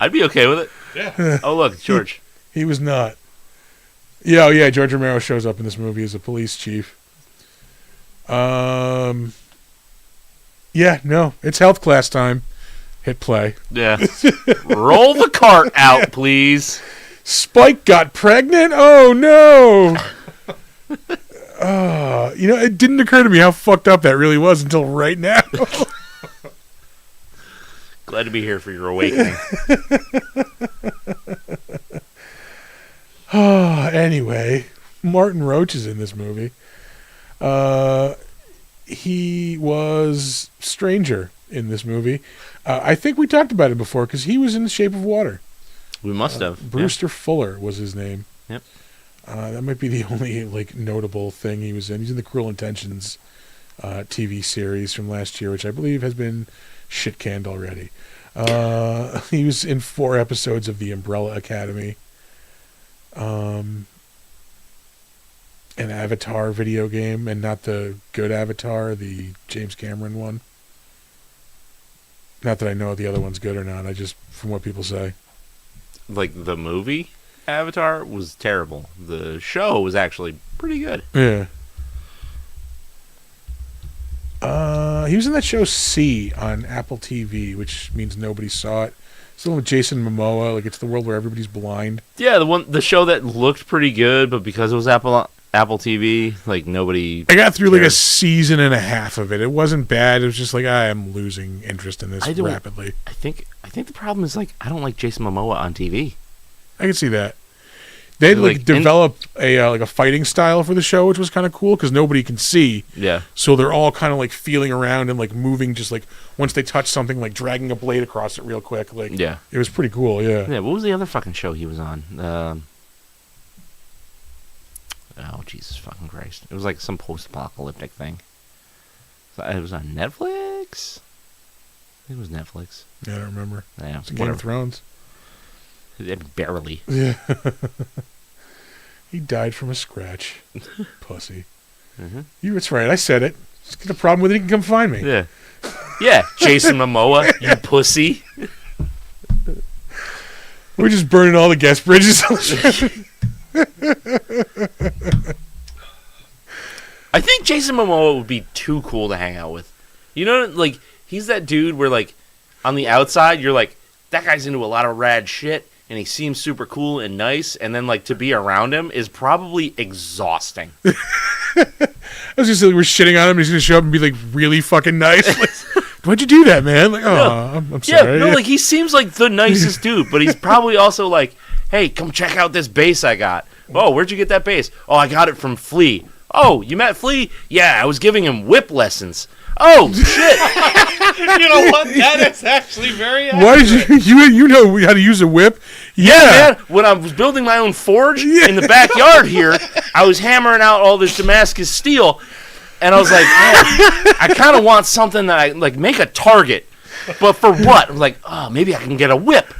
I'd be okay with it. Yeah. Oh, look, George. He was not. Yeah, George Romero shows up in this movie as a police chief. Yeah, no, it's health class time. Hit play. Yeah. Roll the cart out, please. Spike got pregnant? Oh, no. It didn't occur to me how fucked up that really was until right now. Glad to be here for your awakening. Anyway, Martin Roach is in this movie. He was Stranger in this movie. I think we talked about it before because he was in The Shape of Water. We must have. Brewster Fuller was his name. Yep. That might be the only notable thing he was in. He's in the Cruel Intentions TV series from last year, which I believe has been shit canned already. He was in 4 episodes of The Umbrella Academy. An Avatar video game, and not the good Avatar, the James Cameron one. Not that I know if the other one's good or not. I just, from what people say. Like, the movie Avatar was terrible. The show was actually pretty good. Yeah. He was in that show C on Apple TV, which means nobody saw it. It's the one with Jason Momoa. Like, it's the world where everybody's blind. Yeah, the show that looked pretty good, but because it was Apple TV, like nobody. I got through like a cares. season and a half of it. It wasn't bad. It was just like I am losing interest in this I don't- rapidly. I think the problem is like I don't like Jason Momoa on TV. I can see that. They Like, like developed a like a fighting style for the show, which was kind of cool because nobody can see. Yeah. So they're all kind of like feeling around and like moving, just like once they touch something, like dragging a blade across it real quick. Like, Yeah. it was pretty cool. Yeah. Yeah. What was the other fucking show he was on? Oh Jesus fucking Christ! It was like some post-apocalyptic thing. It was on Netflix. I think it was Netflix. Yeah, I don't remember. Yeah, It's Game of Thrones. Barely. Yeah. He died from a scratch. Pussy. Mm-hmm. That's right. I said it. Just get a problem with it. He can come find me. Yeah. Yeah, Jason Momoa, you pussy. We're just burning all the guest bridges on the show. I think Jason Momoa would be too cool to hang out with. You know, like, he's that dude where, like, on the outside, you're like, that guy's into a lot of rad shit, and he seems super cool and nice, and then, like, to be around him is probably exhausting. I was just like, we're shitting on him. And he's gonna show up and be like really fucking nice. Like, why'd you do that, man? Like, oh, I'm Yeah, sorry. no, like, he seems like the nicest dude, but he's probably also like, hey, come check out this bass I got. Oh, where'd you get that bass? Oh, I got it from Flea. Oh, you met Flea? Yeah, I was giving him whip lessons. Oh, shit. You know what? That is actually very accurate. Why did you know how to use a whip? Yeah, man, when I was building my own forge in the backyard here, I was hammering out all this Damascus steel, and I was like, man, I kind of want something that I, like, make a target. But for what? I'm like, oh, maybe I can get a whip.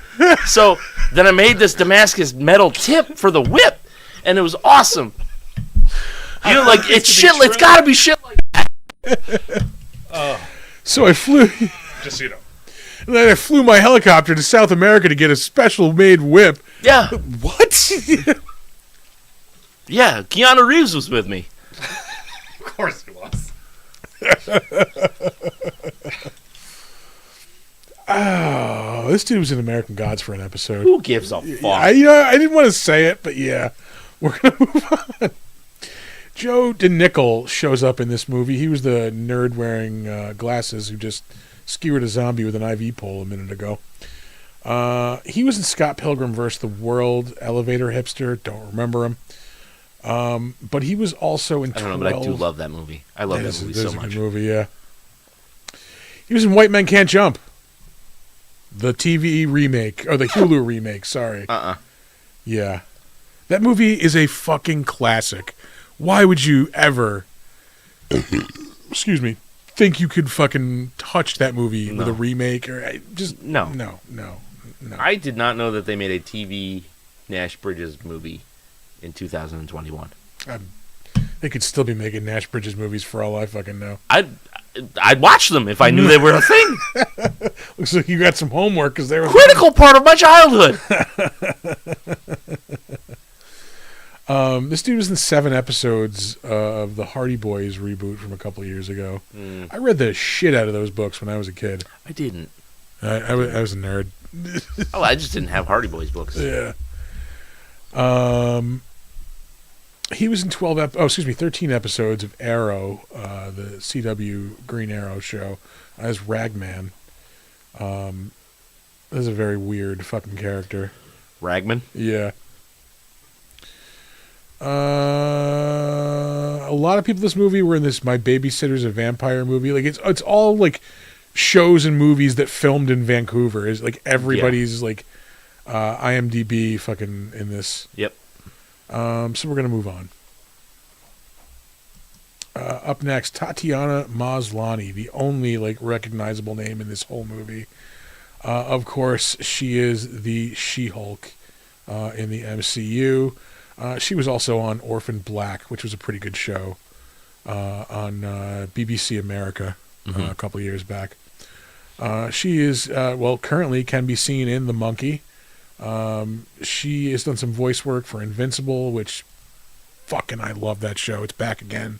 So then I made this Damascus metal tip for the whip, and it was awesome. You know, like, it's shit, it's gotta be shit like that. So I flew. Just so you know. Then I flew my helicopter to South America to get a special made whip. Yeah, What? yeah, Keanu Reeves was with me. Of course it was. Oh, this dude was in American Gods for an episode. Who gives a fuck? I didn't want to say it, but yeah, we're gonna move on. Joe DeNickel shows up in this movie. He was the nerd wearing glasses who just skewered a zombie with an IV pole a minute ago. He was in Scott Pilgrim vs. the World, Elevator Hipster. Don't remember him. But he was also in I don't know, 12. but I do love that movie. I love that movie so a much. good movie, yeah. He was in White Men Can't Jump. The TV remake, or the Hulu remake, sorry. Yeah. That movie is a fucking classic. Why would you ever, excuse me, think you could fucking touch that movie with a remake? Or just No. No. I did not know that they made a TV Nash Bridges movie in 2021. They could still be making Nash Bridges movies for all I fucking know. I'd watch them if I knew they were a thing. Looks like you got some homework because they were Critical part of my childhood. This dude was in 7 episodes of the Hardy Boys reboot from a couple of years ago. I read the shit out of those books when I was a kid. I didn't. I was a nerd. Oh, I just didn't have Hardy Boys books. Yeah. He was in 13 episodes of Arrow, the CW Green Arrow show, as Ragman. This is a very weird fucking character. Ragman? Yeah. A lot of people in this movie were in this My Babysitter's a Vampire movie. Like it's all like shows and movies that filmed in Vancouver. Is like everybody's like IMDb fucking in this. Yep. So we're gonna move on. Up next, Tatiana Maslany, the only like recognizable name in this whole movie. Of course, she is the She-Hulk in the MCU. She was also on Orphan Black, which was a pretty good show on BBC America a couple of years back. She is, currently can be seen in The Monkey. She has done some voice work for Invincible, which fucking I love that show. It's back again.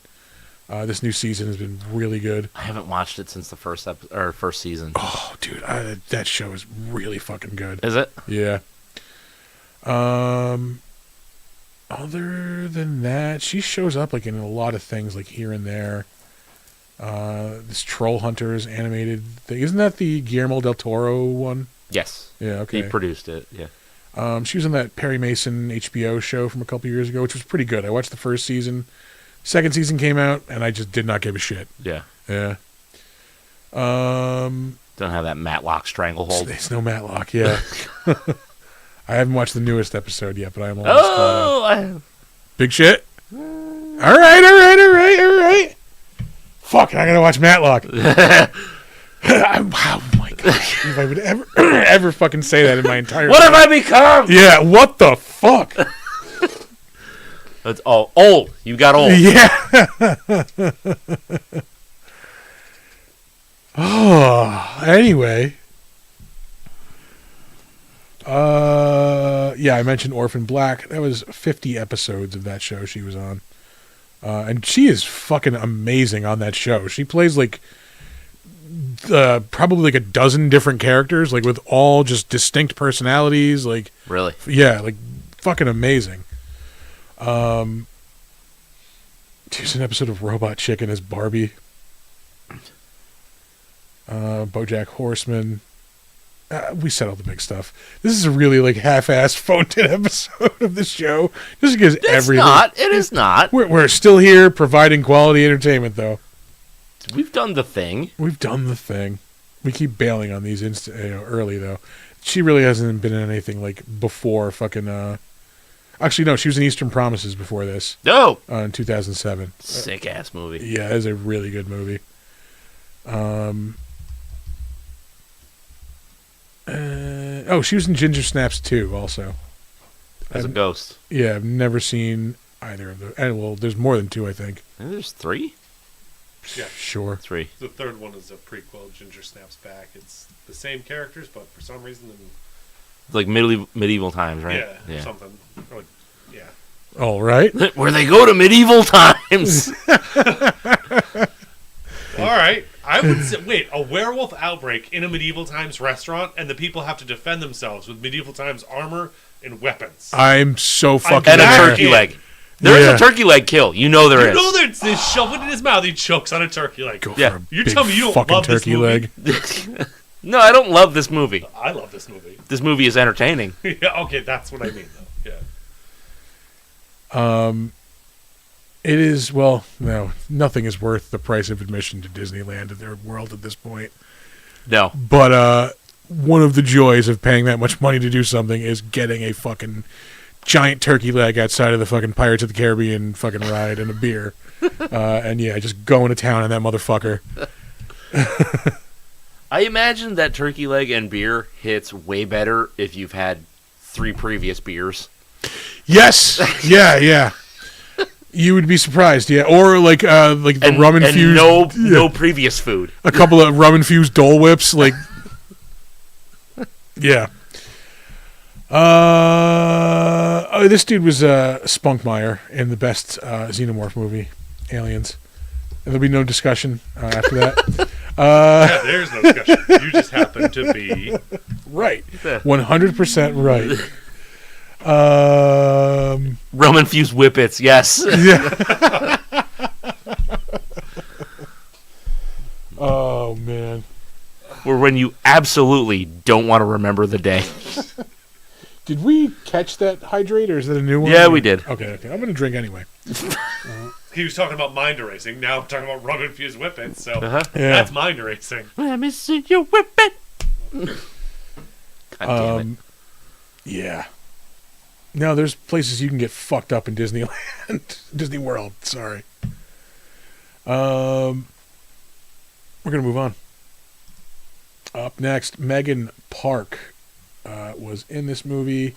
This new season has been really good. I haven't watched it since the first season. Oh, dude, that show is really fucking good. Is it? Yeah. Other than that, she shows up like in a lot of things, like here and there. This Troll Hunters animated thing, isn't that the Guillermo del Toro one? Yes. Yeah, okay. He produced it. Yeah. She was on that Perry Mason HBO show from a couple years ago, which was pretty good. I watched the first season. Second season came out, and I just did not give a shit. Yeah. Yeah. Don't have that Matlock stranglehold. It's no Matlock, yeah. I haven't watched the newest episode yet, but I am almost caught up. Big shit? All right. Fuck, I gotta watch Matlock. Oh my god. If I would ever fucking say that in my entire What life. have I become? Yeah, what the fuck? That's old. You got old. Yeah. Oh, anyway. Yeah, I mentioned Orphan Black. That was 50 episodes of that show she was on. And she is fucking amazing on that show. She plays like probably like a dozen different characters, like with all just distinct personalities. Like, Really? yeah, like fucking amazing. There's an episode of Robot Chicken as Barbie. BoJack Horseman. We said all the big stuff. This is a really like half-assed phoned-in episode of this show, just because everything. It is not. We're still here providing quality entertainment, though. We've done the thing. We've done the thing. We keep bailing on these early though. She really hasn't been in anything like before fucking. Actually, no, she was in Eastern Promises before this. No. In 2007. Sick ass movie. Yeah, that is a really good movie. She was in Ginger Snaps 2 also. As a ghost. Yeah, I've never seen either of those. And, well, there's more than 2, I think. Maybe there's 3? Yeah. Sure. 3. The third one is a prequel. Ginger Snaps Back. It's the same characters, but for some reason, Like medieval times, right? yeah, something. Or, yeah. All right. Where they go to medieval times. All right. I would say, wait, a werewolf outbreak in a medieval times restaurant, and the people have to defend themselves with medieval times armor and weapons. I'm so fucking And a Back turkey in. leg. There is Yeah. a turkey leg kill. You know there You is. know there's this shove it in his mouth. He chokes on a turkey leg. Go Yeah. for a You're big telling me you don't fucking love this turkey movie? leg. No, I don't love this movie. I love this movie. This movie is entertaining. Yeah, okay, that's what I mean, though. Yeah. It is, well, no, nothing is worth the price of admission to Disneyland at their world at this point. No. But one of the joys of paying that much money to do something is getting a fucking giant turkey leg outside of the fucking Pirates of the Caribbean fucking ride and a beer. And yeah, just going to town on that motherfucker. I imagine that turkey leg and beer hits way better if you've had 3 previous beers. Yes! Yeah. You would be surprised, yeah. Or like the rum infused, no previous food. a couple of rum infused Dole Whips, like, yeah. This dude was Spunkmeyer in the best Xenomorph movie, Aliens. And there'll be no discussion after that. Yeah, there's no discussion. You just happen to be... Right, 100% right. Rum infused whippets, yes. Yeah. Oh man. Or when you absolutely don't want to remember the day. Did we catch that hydrate, or is that a new one? Yeah, we did. Okay. I'm gonna drink anyway. He was talking about mind erasing. Now I'm talking about rum-infused whippets, so Uh-huh. Yeah. that's mind erasing. Let me see you whip it. God damn it. Yeah. No, there's places you can get fucked up in Disneyland, Disney World. Sorry. We're gonna move on. Up next, Megan Park was in this movie.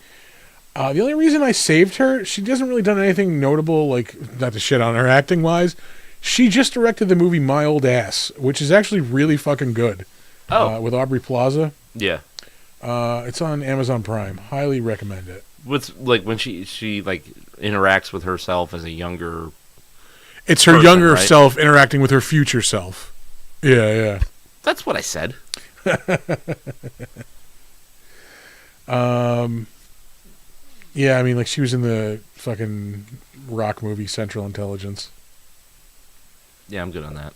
The only reason I saved her, she hasn't really done anything notable, like, not to shit on her acting wise. She just directed the movie My Old Ass, which is actually really fucking good. With Aubrey Plaza. Yeah. It's on Amazon Prime. Highly recommend it. With like when she like interacts with herself as a younger. It's her person, younger right? self interacting with her future self. Yeah. That's what I said. Yeah, I mean, like, she was in the fucking rock movie Central Intelligence. Yeah, I'm good on that.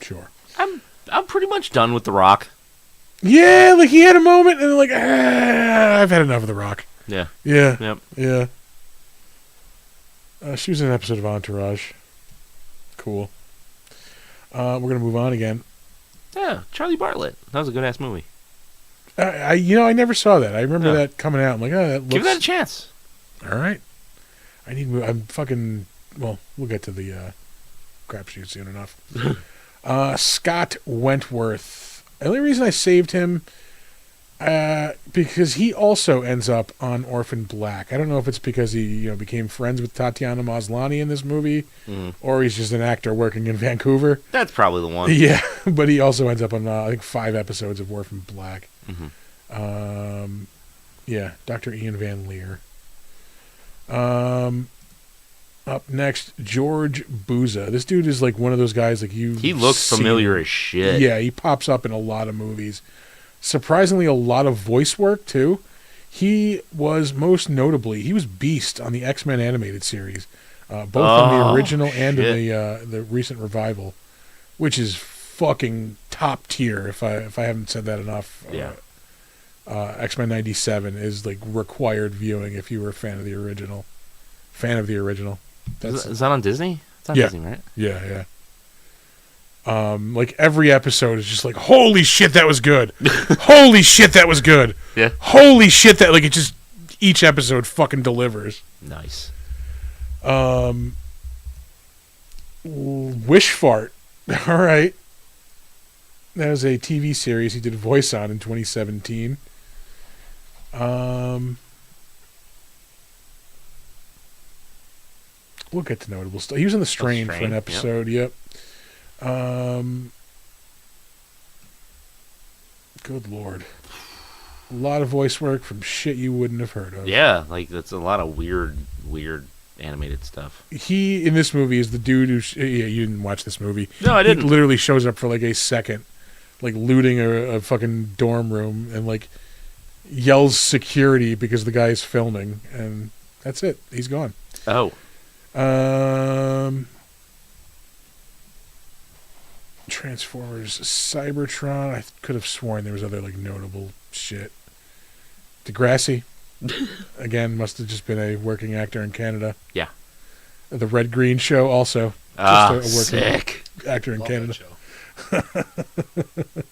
Sure. I'm pretty much done with The Rock. Yeah, like, he had a moment, and like, I've had enough of The Rock. Yeah. Yeah. Yep. Yeah. She was in an episode of Entourage. Cool. We're going to move on again. Yeah, Charlie Bartlett. That was a good ass movie. I never saw that. I remember that coming out. I'm like, that looks... Give that a chance. All right. I'm fucking... Well, we'll get to the crapshoot soon enough. Scott Wentworth. The only reason I saved him, because he also ends up on Orphan Black. I don't know if it's because he became friends with Tatiana Maslany in this movie, or he's just an actor working in Vancouver. That's probably the one. Yeah, but he also ends up on, I think, 5 episodes of Orphan Black. Yeah, Dr. Ian Van Leer. Up next, George Buza. This dude is like one of those guys like you. He looks familiar as shit. Yeah, he pops up in a lot of movies. Surprisingly, a lot of voice work too. He was most notably he was Beast on the X-Men animated series, both in the original and in the recent revival, which is fucking top tier. If I haven't said that enough. Yeah. X-Men 97 is like required viewing if you were a fan of the original. Is that on Disney? It's on Yeah. Disney, right? Yeah. Like every episode is just like, holy shit, that was good. Holy shit, that was good. Yeah. Holy shit, that, like, it just, each episode fucking delivers. Nice. Wish Fart. All right. That was a TV series he did a voice on in 2017. We'll get to notable stuff. He was in The Strain for an episode. Yep. Good lord. A lot of voice work from shit you wouldn't have heard of. Yeah, like that's a lot of weird animated stuff. He, in this movie, is the dude who... yeah, you didn't watch this movie. No, I didn't. He literally shows up for like a second, like looting a fucking dorm room and like yells security because the guy's filming, and that's it. He's gone. Oh. Transformers, Cybertron. I could have sworn there was other like notable shit. Degrassi, again, must have just been a working actor in Canada. Yeah. The Red Green Show also. Ah, just a working sick. actor in Love Canada. that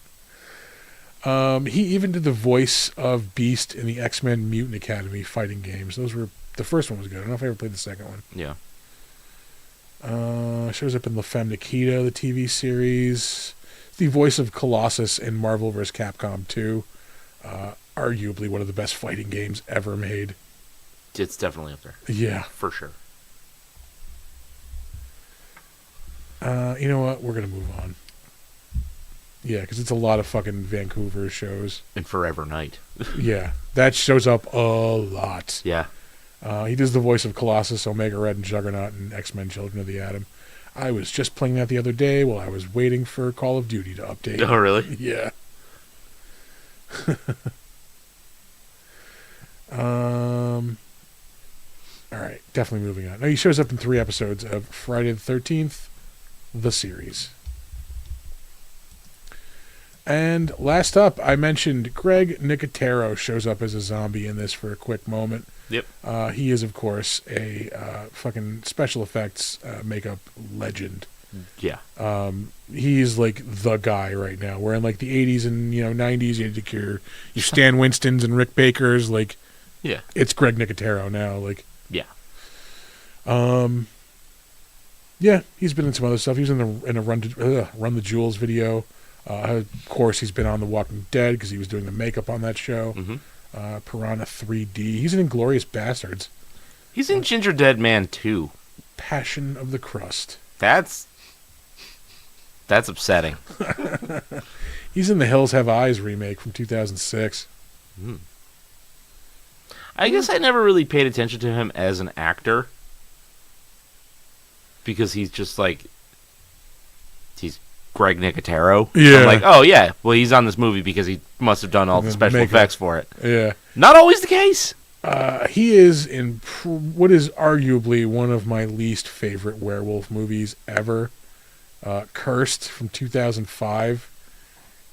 show. He even did the voice of Beast in the X-Men Mutant Academy fighting games. The first one was good. I don't know if I ever played the second one. Yeah. Shows up in La Femme Nikita, the TV series. The voice of Colossus in Marvel vs. Capcom 2. Arguably one of the best fighting games ever made. It's definitely up there. Yeah. For sure. You know what? We're going to move on. Yeah, because it's a lot of fucking Vancouver shows. And Forever Night. Yeah. That shows up a lot. Yeah. He does the voice of Colossus, Omega Red, and Juggernaut in X-Men Children of the Atom. I was just playing that the other day while I was waiting for Call of Duty to update. Oh, really? Yeah. All right, definitely moving on. Now he shows up in 3 episodes of Friday the 13th, the series. And last up, I mentioned Greg Nicotero shows up as a zombie in this for a quick moment. Yep. He is, of course, a fucking special effects makeup legend. Yeah. He's like the guy right now. Where in like the 80s and 90s, you had like your Stan Winstons and Rick Bakers. Like, Yeah. it's Greg Nicotero now. Like, Yeah. yeah, he's been in some other stuff. He was in a Run the Jewels video. Of course, he's been on The Walking Dead because he was doing the makeup on that show. Mm-hmm. Piranha 3D. He's in Inglourious Bastards. He's in Ginger Dead Man 2. Passion of the Crust. That's upsetting. He's in the Hills Have Eyes remake from 2006. I guess I never really paid attention to him as an actor. because he's just like he's Greg Nicotero. Yeah. I'm like, oh yeah, well he's on this movie because he must have done all the The special makeup. effects for it. Yeah. Not always the case. He is in what is arguably one of my least favorite werewolf movies ever. Cursed from 2005.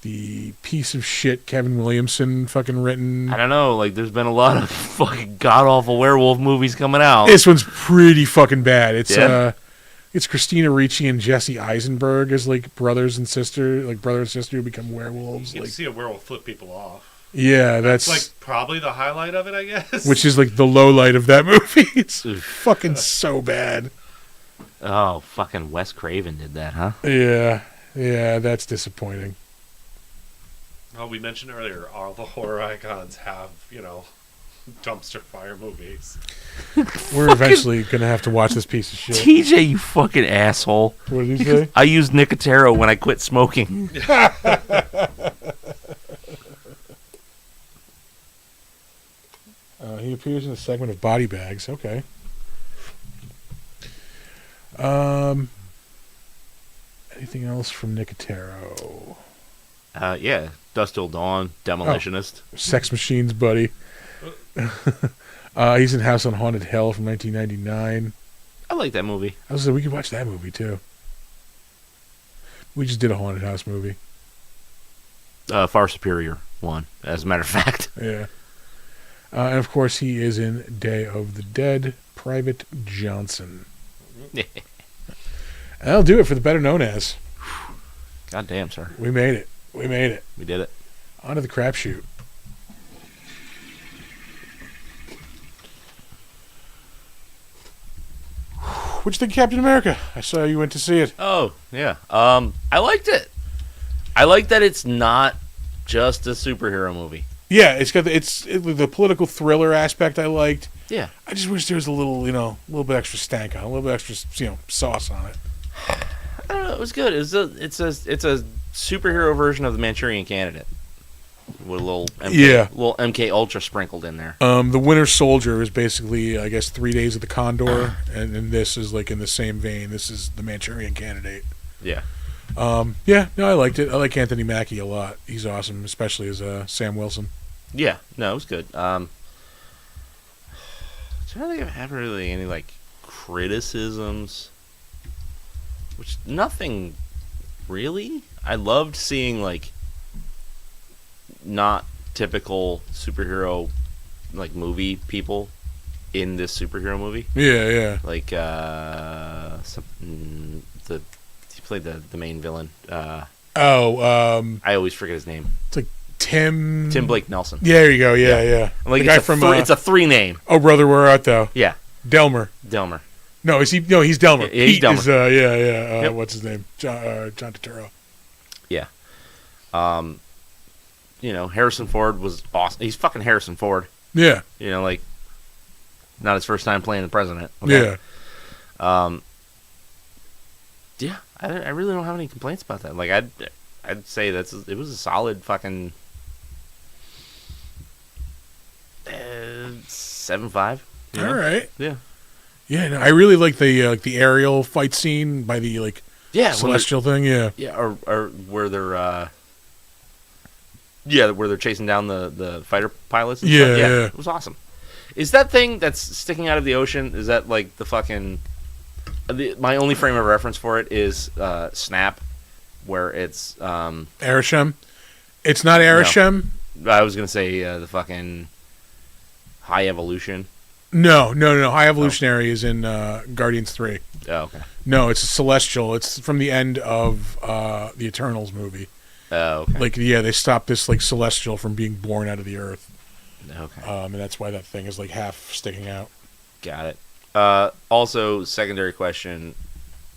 The piece of shit Kevin Williamson fucking written. I don't know. Like, there's been a lot of fucking god awful werewolf movies coming out. This one's pretty fucking bad. It's Yeah. it's Christina Ricci and Jesse Eisenberg as like brother and sister who become werewolves. You can Like, see a werewolf flip people off. yeah, That's that's like probably the highlight of it, I guess. which is like the low light of that movie. It's Oof. fucking so bad. Oh, fucking Wes Craven did that, huh? Yeah, that's disappointing. Oh, we mentioned earlier, all the horror icons have, dumpster fire movies. We're eventually gonna have to watch this piece of shit. TJ, you fucking asshole. What did he say? I used Nicotero when I quit smoking. He appears in a segment of Body Bags. Okay. Anything else from Nicotero? Yeah. Dust Till Dawn, Demolitionist. Sex Machines, buddy. He's in House on Haunted Hill from 1999. I like that movie. I was like, we could watch that movie too. We just did a haunted house movie. Far superior one, as a matter of fact. Yeah. And of course, he is in Day of the Dead, Private Johnson. And that'll do it for the Better Known As. God damn, sir. We made it. We did it. On to the crapshoot. What'd you think of Captain America? I saw you went to see it. Oh, yeah. I liked it. I like that it's not just a superhero movie. Yeah, it's got the political thriller aspect I liked. Yeah. I just wish there was a little bit extra stank on it, a little bit extra, sauce on it. I don't know. It was good. It's a superhero version of the Manchurian Candidate with a little MK Ultra sprinkled in there. The Winter Soldier is basically, I guess, 3 Days of the Condor, and this is like in the same vein. This is the Manchurian Candidate. Yeah. Yeah, no, I liked it. I like Anthony Mackie a lot. He's awesome, especially as Sam Wilson. Yeah. No, it was good. I don't think I've had really any like criticisms. Which nothing really. I loved seeing like not typical superhero like movie people in this superhero movie. Yeah. Like he played the main villain. I always forget his name. Tim Blake Nelson. Yeah, there you go. Yeah. I'm like the guy it's from it's a three name. Oh Brother, Where Art Thou? Yeah, Delmer. No, is he? No, he's Delmer. Yeah, he's Pete Delmer. is, Yep. What's his name? John Turturro. Yeah. Harrison Ford was awesome. He's fucking Harrison Ford. Yeah. Like not his first time playing the president. Okay? Yeah. Yeah. I really don't have any complaints about that. Like I'd say it was a solid fucking 7.5. All right. Yeah. Yeah. No, I really like the aerial fight scene by the Yeah. celestial thing. Yeah. Yeah. Or where they're where they're chasing down the fighter pilots. And Yeah, stuff. yeah. It was awesome. Is that thing that's sticking out of the ocean? Is that like the fucking? My only frame of reference for it is Snap, where it's Arishem. It's not Arishem. I was gonna say the fucking High Evolution. No. High Evolutionary is in Guardians 3. Oh, okay. No, it's a celestial. It's from the end of the Eternals movie. Oh, okay. Like, yeah, they stopped this celestial from being born out of the earth. Okay. And that's why that thing is half sticking out. Got it. Also, secondary question: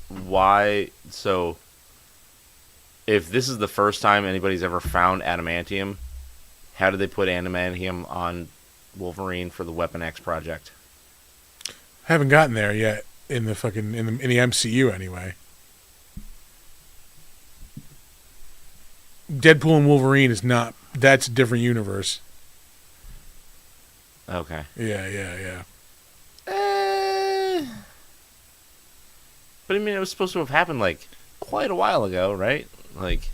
why? So, if this is the first time anybody's ever found adamantium, how did they put adamantium on Wolverine for the Weapon X project? Haven't gotten there yet in the MCU anyway. Deadpool and Wolverine is not. That's a different universe. Okay. Yeah. But I mean, it was supposed to have happened like quite a while ago, right? Like,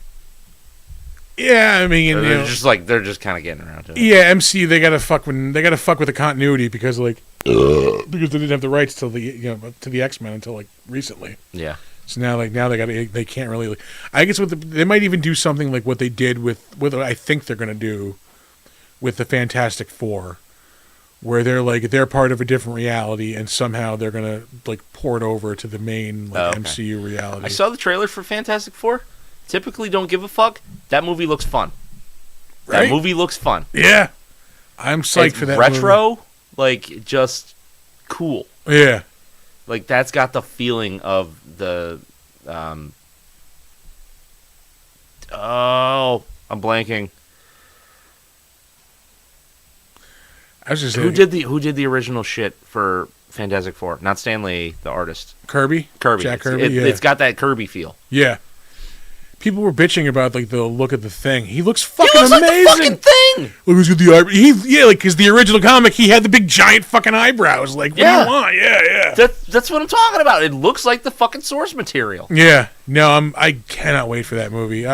Yeah, I mean, you know, they're just kind of getting around to it. yeah, MC they gotta fuck with the continuity because like because they didn't have the rights to the X-Men until like recently. Yeah. So now they can't really like, I guess they might even do something like what they did with what I think they're gonna do with the Fantastic Four, where they're part of a different reality and somehow they're gonna like port over to the main Oh, okay. MCU reality. I saw the trailer for Fantastic Four. Typically, don't give a fuck. That movie looks fun. Right? That movie looks fun. Yeah, I'm psyched It's for that. retro, like just cool. movie. Yeah, Like that's got the feeling of the. Oh, I'm blanking. I was just Who did the original shit for Fantastic Four? Not Stan Lee, the artist. Kirby? Kirby. Jack It's- Kirby. It's got that Kirby feel. Yeah. People were bitching about like the look of the Thing. He looks fucking He looks amazing. like the fucking Thing. Look who's got the eyebrow. Because the original comic, he had the big giant fucking eyebrows. Like, what do Yeah. you want? Yeah. That's what I'm talking about. It looks like the fucking source material. Yeah. No, I cannot wait for that movie.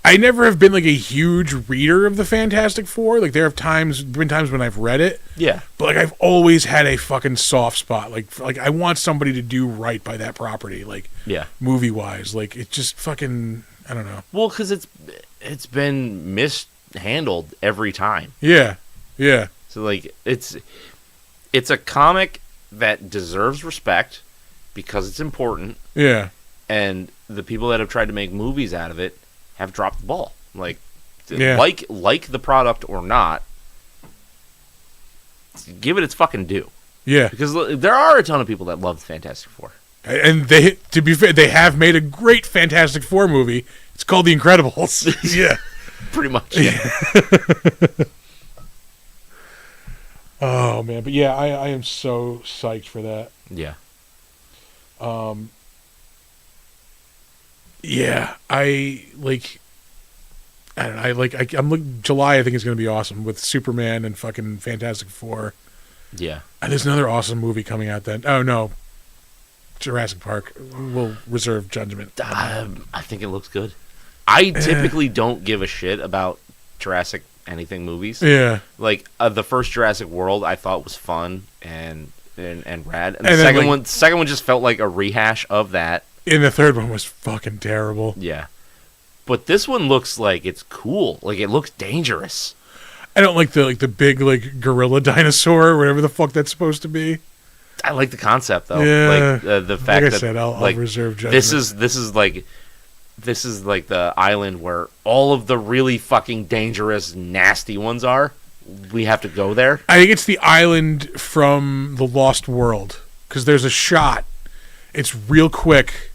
I never have been like a huge reader of the Fantastic Four. Like there have been times when I've read it, Yeah. but like I've always had a fucking soft spot. Like I want somebody to do right by that property. Like Yeah. movie wise, like it just fucking, I don't know. Well, because it's been mishandled every time. Yeah. So like it's a comic that deserves respect because it's important, Yeah. and the people that have tried to make movies out of it have dropped the ball. Like, Yeah. like the product or not, give it its fucking due. Yeah. Because there are a ton of people that love Fantastic Four. And to be fair, they have made a great Fantastic Four movie. It's called The Incredibles. Yeah. Pretty much. Yeah. Oh man, but yeah, I am so psyched for that. Yeah. Yeah, I don't know. I'm looking July. I think is going to be awesome with Superman and fucking Fantastic Four. Yeah. And there's another awesome movie coming out then. Oh no, Jurassic Park. We'll reserve judgment. I think it looks good. I typically don't give a shit about Jurassic anything movies. Yeah, Like the first Jurassic World, I thought was fun and rad, and the And then, second one just felt like a rehash of that. and the third one was fucking terrible. Yeah, but this one looks like it's cool. Like it looks dangerous. I don't like the big like gorilla dinosaur or whatever the fuck that's supposed to be. I like the concept though. Yeah. Like the fact Like I that said, I'll like, reserve judgment. this is like the island where all of the really fucking dangerous, nasty ones are. We have to go there. I think it's the island from The Lost World because there's a shot. It's real quick,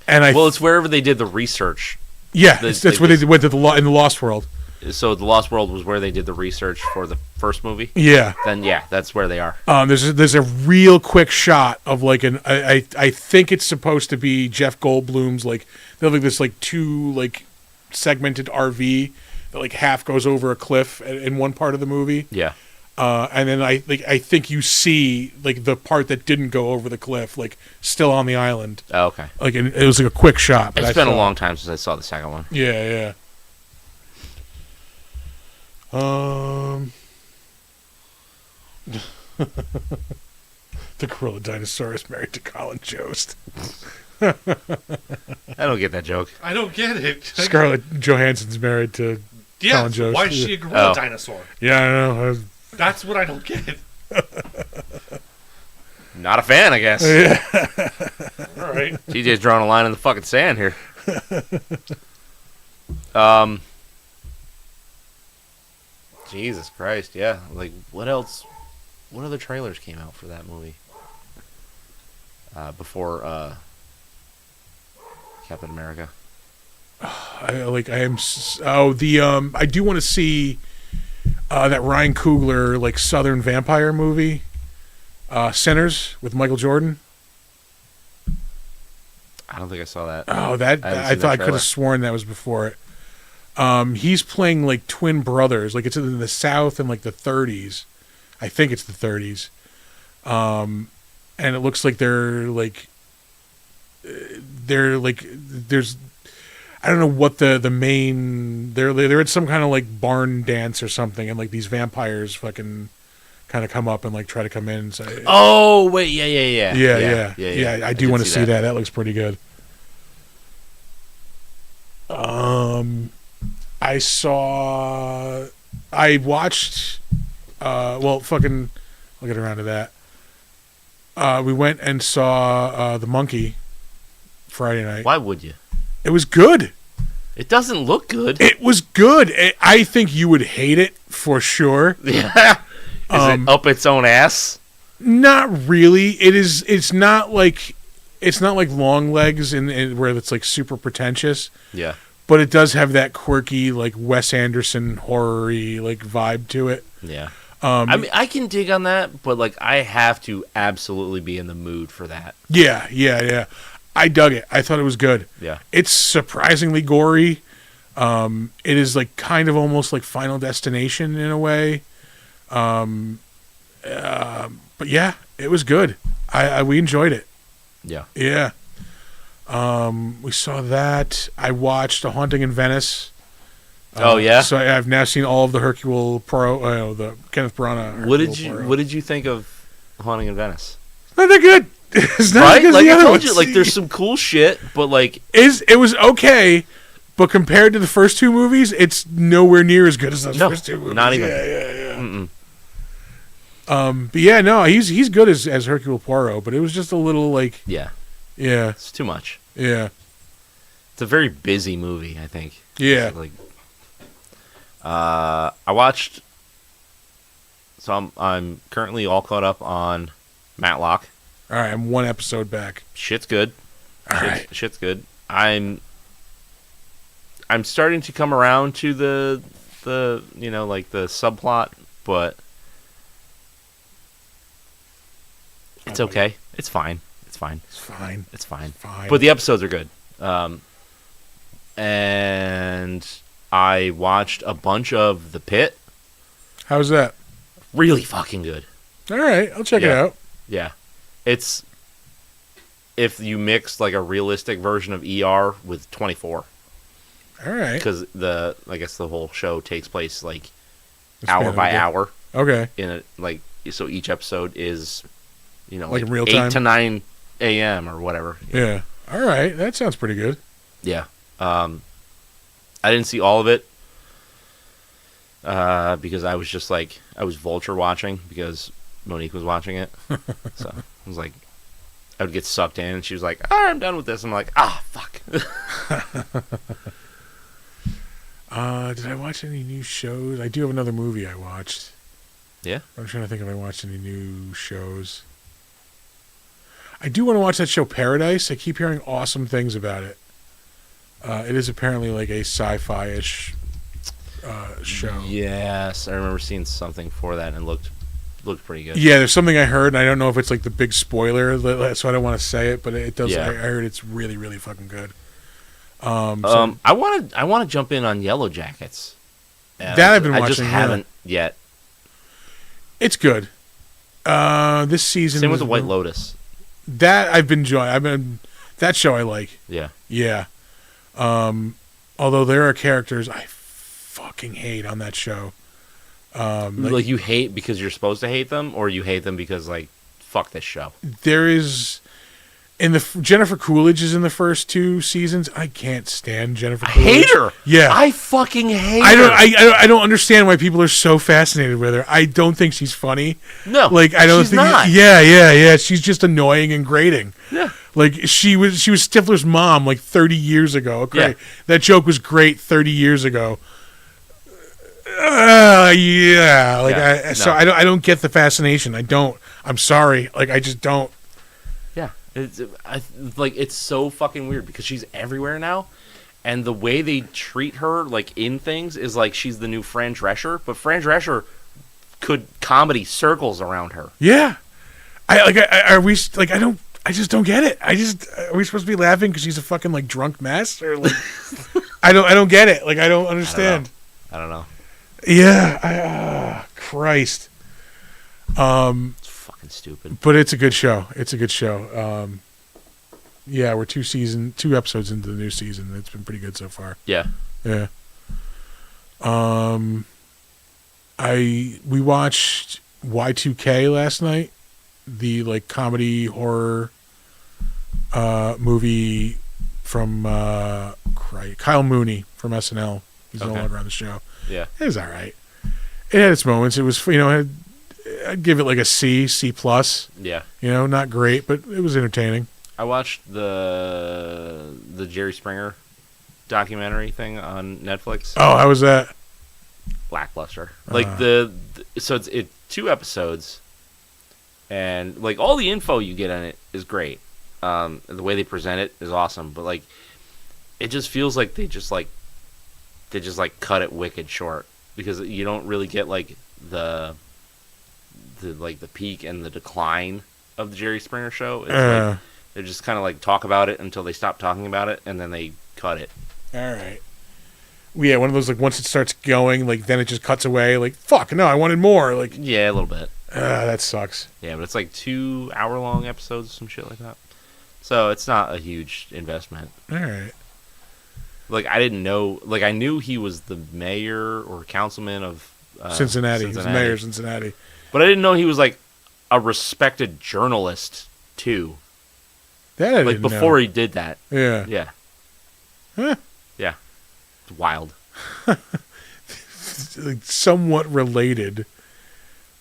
and Well, it's wherever they did the research. that's where they went to in the Lost World. So the Lost World was where they did the research for the first movie. Yeah, Then yeah, that's where they are. there's a real quick shot of like I think it's supposed to be Jeff Goldblum's like they have like this like two like segmented RV that like half goes over a cliff in one part of the movie. Yeah. And then I think you see like the part that didn't go over the cliff, like still on the island. Oh, okay. Like and it was like a quick shot. But It's I been a saw- long time since I saw the second one. Yeah. The gorilla dinosaur is married to Colin Jost. I don't get that joke. I don't get it. Scarlett Johansson's married to Yeah, Colin Jost. why is she a gorilla Oh. dinosaur? Yeah, I know. That's what I don't get. Not a fan, I guess. All right. TJ's drawing a line in the fucking sand here. Jesus Christ, yeah. Like, what else? What other trailers came out for that movie? Before Captain America. I do want to see that Ryan Coogler like Southern vampire movie, Sinners with Michael Jordan. I don't think I saw that. Oh, that I haven't I seen thought I that could trailer. have sworn that was before it. He's playing like twin brothers, like it's in the South in like the 30s. I think it's the 30s. And it looks like they're like they're like there's I don't know what the main they're at some kind of like barn dance or something, and like these vampires fucking kind of come up and like try to come in and say, Oh wait, yeah. yeah. I do can want to see that. That looks pretty good. I watched fucking I'll get around to that. We went and saw The Monkey Friday night. Why would you? It was good. It doesn't look good. It was good. I think you would hate it for sure. Yeah. Is it up its own ass? Not really. It's not like Long Legs in where it's like super pretentious. Yeah. But it does have that quirky like Wes Anderson horror-y like vibe to it. Yeah. I mean, I can dig on that, but like I have to absolutely be in the mood for that. Yeah. I dug it. I thought it was good. Yeah. It's surprisingly gory. It is like kind of almost like Final Destination in a way. But yeah, it was good. We enjoyed it. Yeah. Yeah. We saw that. I watched A Haunting in Venice. Oh yeah. So I've now seen all of the Hercule Poirot, the Kenneth Branagh. What did you think of Haunting in Venice? Not that good. It's not Right? as good as Like the I other told ones. you, like there's some cool shit, but like It was okay, but compared to the first two movies, it's nowhere near as good as those first two movies. not even. Yeah. Mm-mm. But yeah, no, he's good as Hercule Poirot, but it was just a little like Yeah, yeah. it's too much. It's a very busy movie, I think. Yeah. Like, I watched. So I'm currently all caught up on Matlock. All right, I'm one episode back. Shit's good. All right. Shit's good. I'm starting to come around to the like the subplot, but it's okay. It's fine. It's fine. It's fine. Fine. But the episodes are good. And I watched a bunch of The Pit. How's that? Really fucking good. All right, I'll check it Yeah. out. Yeah. It's if you mix like a realistic version of ER with 24, All right. because I guess the whole show takes place like It's hour kind by of good. hour Okay. in a like so each episode is Like in real 8 time? to 9 a.m. or whatever. Yeah. All right, that sounds pretty good. Yeah. I didn't see all of it because I was vulture watching because Monique was watching it. So I was like, I would get sucked in, and she was like, "I'm done with this." I'm like, fuck." Did I watch any new shows? I do have another movie I watched. Yeah. I'm trying to think if I watched any new shows. I do want to watch that show Paradise. I keep hearing awesome things about it. It is apparently like a sci-fi-ish show. Yes, I remember seeing something for that, and it looked pretty good. Yeah, there's something I heard, and I don't know if it's like the big spoiler, so I don't want to say it, but it does. Yeah. I heard it's really, really fucking good. I want to jump in on Yellow Jackets. That I've been I just watching, haven't yet. It's good. This season. Same with was- the White Lotus. That I've been enjoying. That show I like. Yeah. Yeah. Although there are characters I fucking hate on that show. Like you hate because you're supposed to hate them, or you hate them because like fuck this show. There is Jennifer Coolidge is in the first two seasons. I can't stand Jennifer I Coolidge. hate her. Yeah. I fucking hate I don't. her. I don't understand why people are so fascinated with her. I don't think she's funny. No, Like I don't she's think. not. Yeah. She's just annoying and grating. Yeah. Like she was Stifler's mom like 30 years ago. Okay, Yeah. that joke was great 30 years ago. Yeah. Like Yeah, so no. I don't get the fascination. I don't. I'm sorry. Like I just don't. Yeah, it's so fucking weird because she's everywhere now, and the way they treat her like in things is like she's the new Fran Drescher, but Fran Drescher could comedy circles around her. Yeah. Are we like I don't. I just don't get it. Are we supposed to be laughing because she's a fucking like drunk mess or like? I don't get it. Like I don't understand. I don't know. Yeah. Christ. It's fucking stupid. But it's a good show. It's a good show. Yeah, we're 2 episodes into the new season. It's been pretty good so far. Yeah. Yeah. We watched Y2K last night, the like comedy horror movie from Kyle Mooney from SNL. He's no Okay. longer on the show. Yeah. It was all right. It had its moments. It was, I'd give it like a C plus. Yeah. Not great, but it was entertaining. I watched the Jerry Springer documentary thing on Netflix. Oh, how was that? Lackluster. Like so it's 2 episodes, and like all the info you get on it is great. The way they present it is awesome, but like it just feels like they just cut it wicked short, because you don't really get like the peak and the decline of the Jerry Springer show. It's like they just kind of like talk about it until they stop talking about it, and then they cut it. All right. Yeah, one of those like once it starts going, like then it just cuts away. Like fuck, no, I wanted more. Like Yeah, a little bit. that sucks. Yeah, but it's like 2-hour-long episodes, some shit like that. So it's not a huge investment. All right. Like I didn't know. Like I knew he was the mayor or councilman of Cincinnati. He's mayor of Cincinnati. but I didn't know he was like a respected journalist too. That I Like didn't before know. he did that. Yeah. Yeah. Huh. Yeah. It's wild. Like, somewhat related. I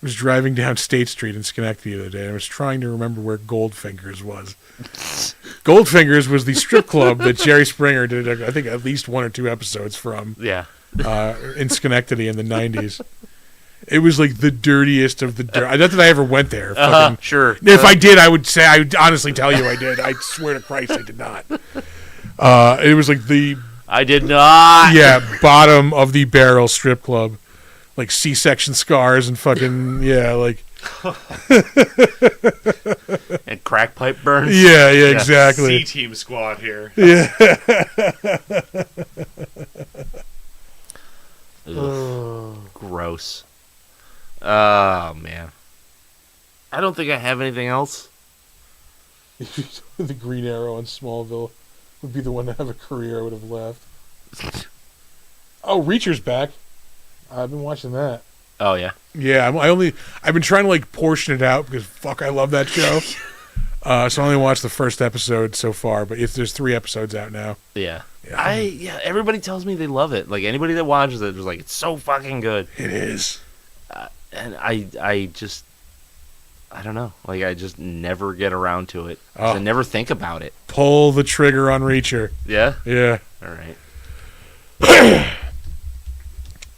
was driving down State Street in Schenectady the other day. And I was trying to remember where Goldfingers was. Goldfingers was the strip club that Jerry Springer did, I think, at least 1 or 2 episodes from Yeah. in Schenectady in the 90s. It was like the dirtiest of the dirt. Not that I ever went there. Fucking, Sure. if I did, I would honestly tell you I did. I swear to Christ I did not. It was like the I did not. bottom of the barrel strip club. Like C-section scars and fucking, like... And crack pipe burns. Yeah, exactly. C-team squad here. Ugh, gross. Oh, man. I don't think I have anything else. The Green Arrow in Smallville would be the one to have a career. I would have left. Oh, Reacher's back. I've been watching that. Oh, yeah. Yeah, I've been trying to like portion it out because fuck, I love that show. So I only watched the first episode so far, but there's 3 episodes out now. Yeah. Yeah. Everybody tells me they love it. Like anybody that watches it is like, it's so fucking good. It is. And I just, I don't know. Like I just never get around to it. 'Cause Oh. I never think about it. Pull the trigger on Reacher. Yeah. Yeah. All right.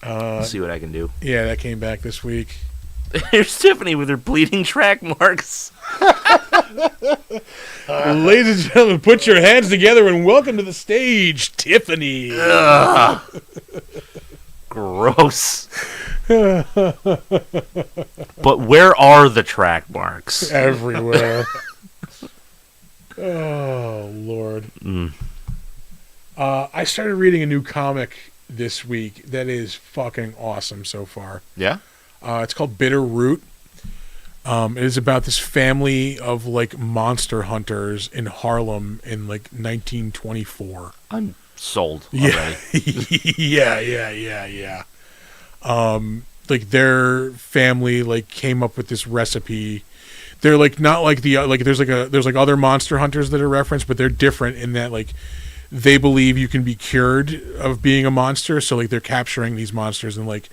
Uh, See what I can do. yeah, that came back this week. Here's Tiffany with her bleeding track marks. Ladies and gentlemen, put your hands together and welcome to the stage, Tiffany. Ugh. Gross. But where are the track marks? Everywhere. Oh, Lord. Mm. I started reading a new comic this week that is fucking awesome so far. Yeah? It's called Bitter Root. It is about this family of like monster hunters in Harlem in like 1924. I'm sold Yeah. already. yeah. Like their family like came up with this recipe. They're like not like the like there's like other monster hunters that are referenced, but they're different in that like they believe you can be cured of being a monster. So like they're capturing these monsters and like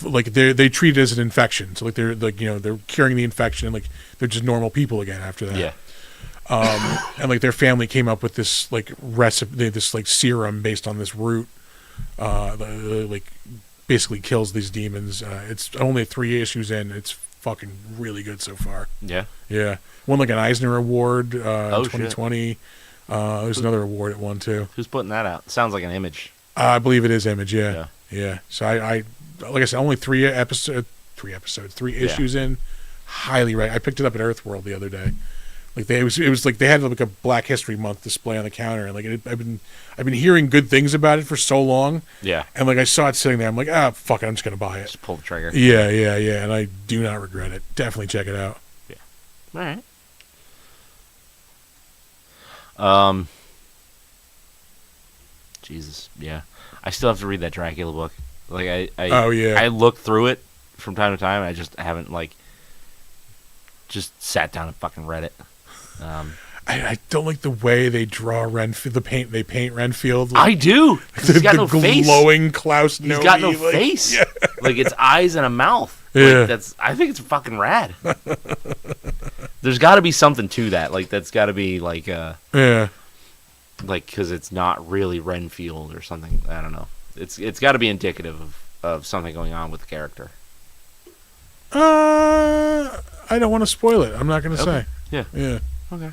they treat it as an infection. So like they're like they're curing the infection and like they're just normal people again after that. Yeah. And like their family came up with this like recipe, this like serum based on this root, like basically kills these demons. It's only 3 issues in. It's fucking really good so far. Yeah. Yeah, won like an Eisner Award in shit. 2020. There's another award it won too. Who's putting that out? Sounds like an Image. I believe it is Image. Yeah. Yeah. So I like I said, only 3 issues in. Highly right. I picked it up at Earthworld the other day. Like it was like they had like a Black History Month display on the counter, and like I've been hearing good things about it for so long, Yeah. and like I saw it sitting there, I'm like, fuck it, I'm just gonna buy it. Just pull the trigger. Yeah, and I do not regret it. Definitely check it out. All right. Jesus, yeah. I still have to read that Dracula book. Like I Oh, yeah. I look through it from time to time. I just haven't just sat down and fucking read it. I don't like the way they draw Renfield. They paint Renfield. I do. 'Cause he's got no face. Glowing Klaus He's got no Nomi, face. Yeah. Like it's eyes and a mouth. Yeah. Like, I think it's fucking rad. There's got to be something to that. Like that's got to be Yeah. because it's not really Renfield or something. I don't know. It's got to be indicative of something going on with the character. I don't want to spoil it. I'm not going to Okay. say. Yeah. Yeah. Okay.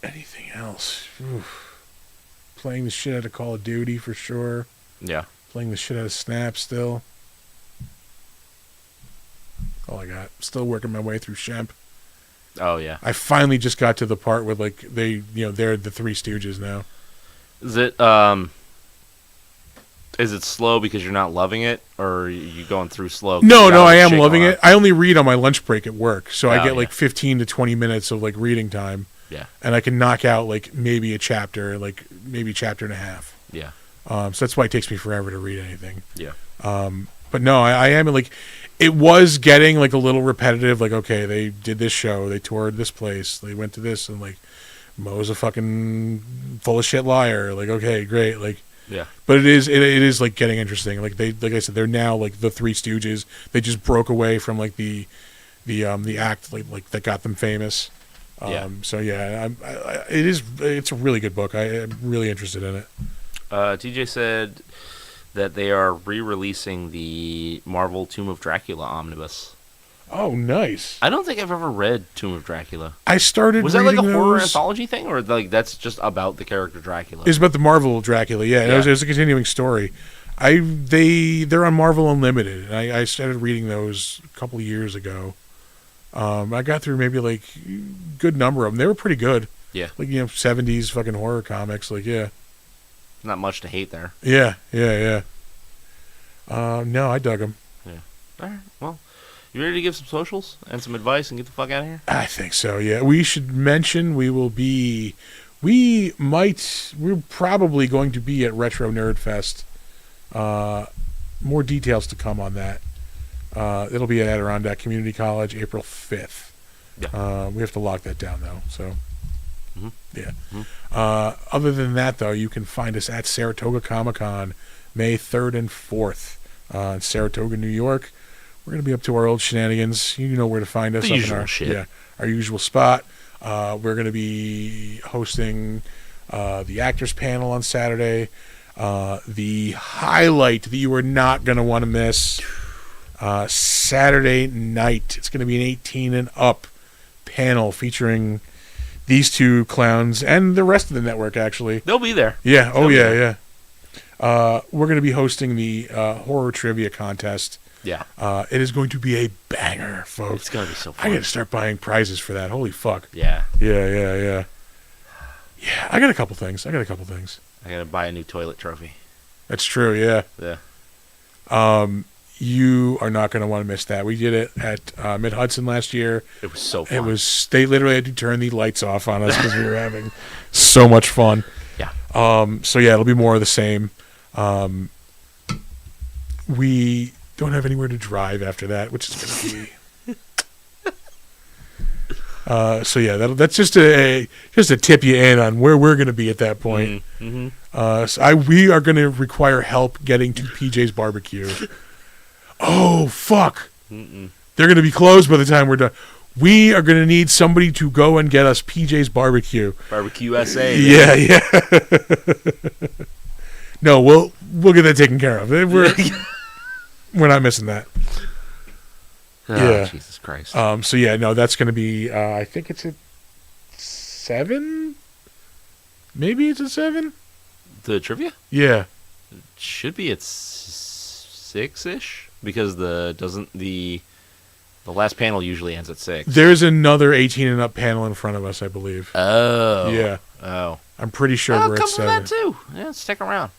Anything else? Oof. Playing the shit out of Call of Duty for sure. Yeah. Playing the shit out of Snap still. All I got. Still working my way through Shemp. Oh yeah. I finally just got to the part where like they're the Three Stooges now. Is it slow because you're not loving it, or are you going through slow? No, I am loving it. I only read on my lunch break at work, so I Oh, get like yeah. 15 to 20 minutes of like reading time, Yeah. and I can knock out like maybe a chapter, like maybe a chapter and a half. Yeah. So that's why it takes me forever to read anything. Yeah. But no, I am like, it was getting like a little repetitive. Like, okay, they did this show, they toured this place, they went to this, and like Mo's a fucking full of shit liar. Like, okay, great, like. Yeah. But it is like getting interesting. Like I said, they're now like the Three Stooges. They just broke away from like the act like that got them famous. Yeah. So yeah, it's a really good book. I'm really interested in it. TJ said that they are re-releasing the Marvel Tomb of Dracula omnibus. Oh, nice. I don't think I've ever read Tomb of Dracula. I started. Was that like a reading horror those. anthology thing, or like that's just about the character Dracula? It's about the Marvel Dracula. Yeah, Yeah. It was a continuing story. They're on Marvel Unlimited, and I started reading those a couple of years ago. I got through maybe like a good number of them. They were pretty good. Yeah. Like 70s fucking horror comics. Like yeah. Not much to hate there. Yeah. No, I dug them. All right. Well, you ready to give some socials and some advice and get the fuck out of here? I think so. Yeah, we should mention we're probably going to be at Retro Nerd Fest. More details to come on that. It'll be at Adirondack Community College, April 5th. Yeah. We have to lock that down though. So, Mhm. yeah. Mhm. Other than that, though, you can find us at Saratoga Comic Con, May 3rd and 4th, in Saratoga, New York. We're going to be up to our old shenanigans. You know where to find us. The up in usual our, shit. Yeah, our usual spot. We're going to be hosting the actors panel on Saturday. The highlight that you are not going to want to miss, Saturday night. It's going to be an 18 and up panel featuring these two clowns and the rest of the network, actually. They'll be there. Yeah. Oh, They'll be yeah, there. yeah. We're going to be hosting the horror trivia contest. Yeah. It is going to be a banger, folks. It's gonna be so I fun. got to start buying prizes for that. Holy fuck. Yeah. Yeah. Yeah, I got a couple things. I gotta buy a new toilet trophy. That's true, yeah. Yeah. You are not going to want to miss that. We did it at Mid-Hudson last year. It was so fun. They literally had to turn the lights off on us because we were having so much fun. Yeah. So yeah, it'll be more of the same. We don't have anywhere to drive after that, which is going to be. So yeah, that's just a tip you in on where we're going to be at that point. Mm-hmm. We are going to require help getting to PJ's Barbecue. Oh fuck! Mm-mm. They're going to be closed by the time we're done. We are going to need somebody to go and get us PJ's Barbecue. Barbecue USA. Yeah. No, we'll get that taken care of. We're not missing that. Oh, Yeah. Jesus Christ. So yeah, no, that's going to be. I think it's at 7. Maybe it's at 7. The trivia Yeah. should be at 6-ish because the last panel usually ends at 6. There's another 18 and up panel in front of us, I believe. Oh. Yeah. Oh. I'm pretty sure I'll we're come at to 7. that too. Yeah, stick around.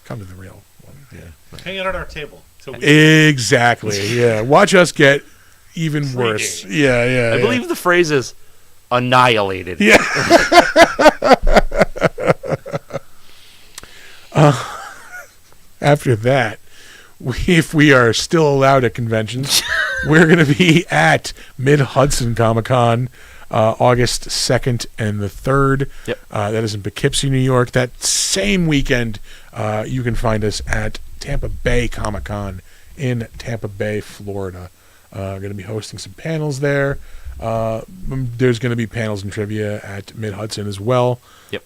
Come to the real one. Yeah. Hang out at our table. So we Exactly. Yeah. Watch us get even worse. Pre-game. Yeah. I believe the phrase is annihilated. Yeah. After that, if we are still allowed at conventions, we're going to be at Mid-Hudson Comic-Con August 2nd and the 3rd. Yep. That is in Poughkeepsie, New York. That same weekend, you can find us at Tampa Bay Comic-Con in Tampa Bay, Florida. Going to be hosting some panels there. There's going to be panels and trivia at Mid-Hudson as well. Yep.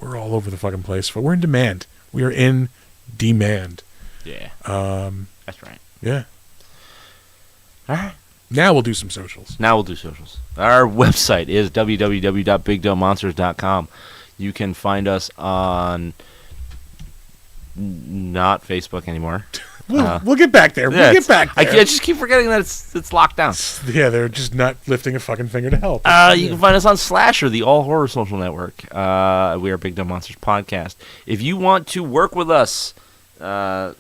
We're all over the fucking place, but we're in demand. We are in demand. Yeah. That's right. Yeah. All right. Now we'll do some socials. Now we'll do socials. Our website is www.bigdumbmonsters.com. You can find us on not Facebook anymore. We'll get back there. Yeah, We'll get back I there. just keep forgetting that it's locked down. Yeah, they're just not lifting a fucking finger to help. You can find us on Slasher, the all horror social network. We are Big Dumb Monsters Podcast. If you want to work with us, have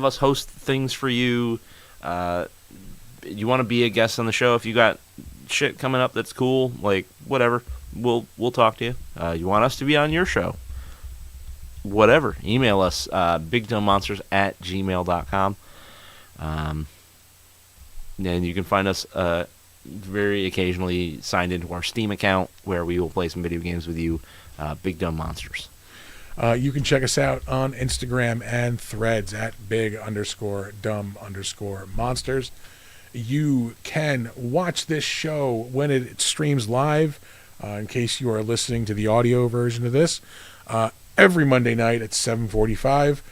us host things for you, you want to be a guest on the show, if you got shit coming up that's cool, like whatever, we'll talk to you. You want us to be on your show, whatever, email us, bigdumbmonsters@gmail.com. And you can find us very occasionally signed into our Steam account, where we will play some video games with you, Big Dumb Monsters. You can check us out on Instagram and Threads at big_dumb_monsters. You can watch this show when it streams live, in case you are listening to the audio version of this, every Monday night at 7:45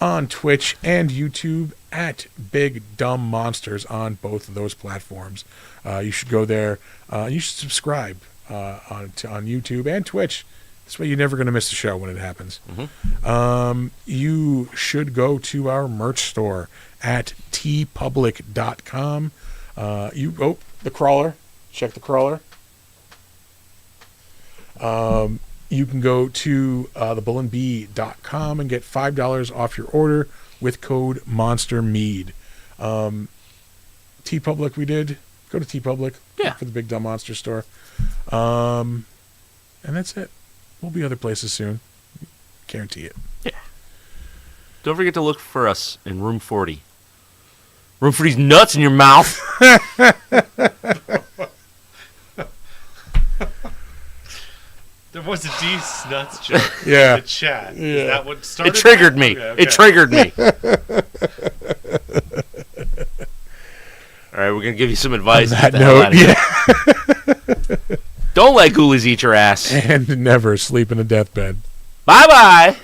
on Twitch and YouTube at Big Dumb Monsters on both of those platforms. You should go there. You should subscribe on YouTube and Twitch. This way you're never going to miss the show when it happens. Mm-hmm. You should go to our merch store at tpublic.com. The crawler. Check the crawler. You can go to thebullandbee.com and get $5 off your order with code MONSTERMEAD. TeePublic we did. Go to TeePublic. Yeah. For the Big Dumb Monster store. And that's it. We'll be other places soon. Guarantee it. Yeah. Don't forget to look for us in Room 40. Room 40's nuts in your mouth. There was a D's nuts joke Yeah. in the chat. Yeah. Is that what started It triggered me. Okay. It triggered me. All right, we're going to give you some advice. On Get that the hell note, out of here. yeah. Don't let ghoulies eat your ass. And never sleep in a deathbed. Bye-bye.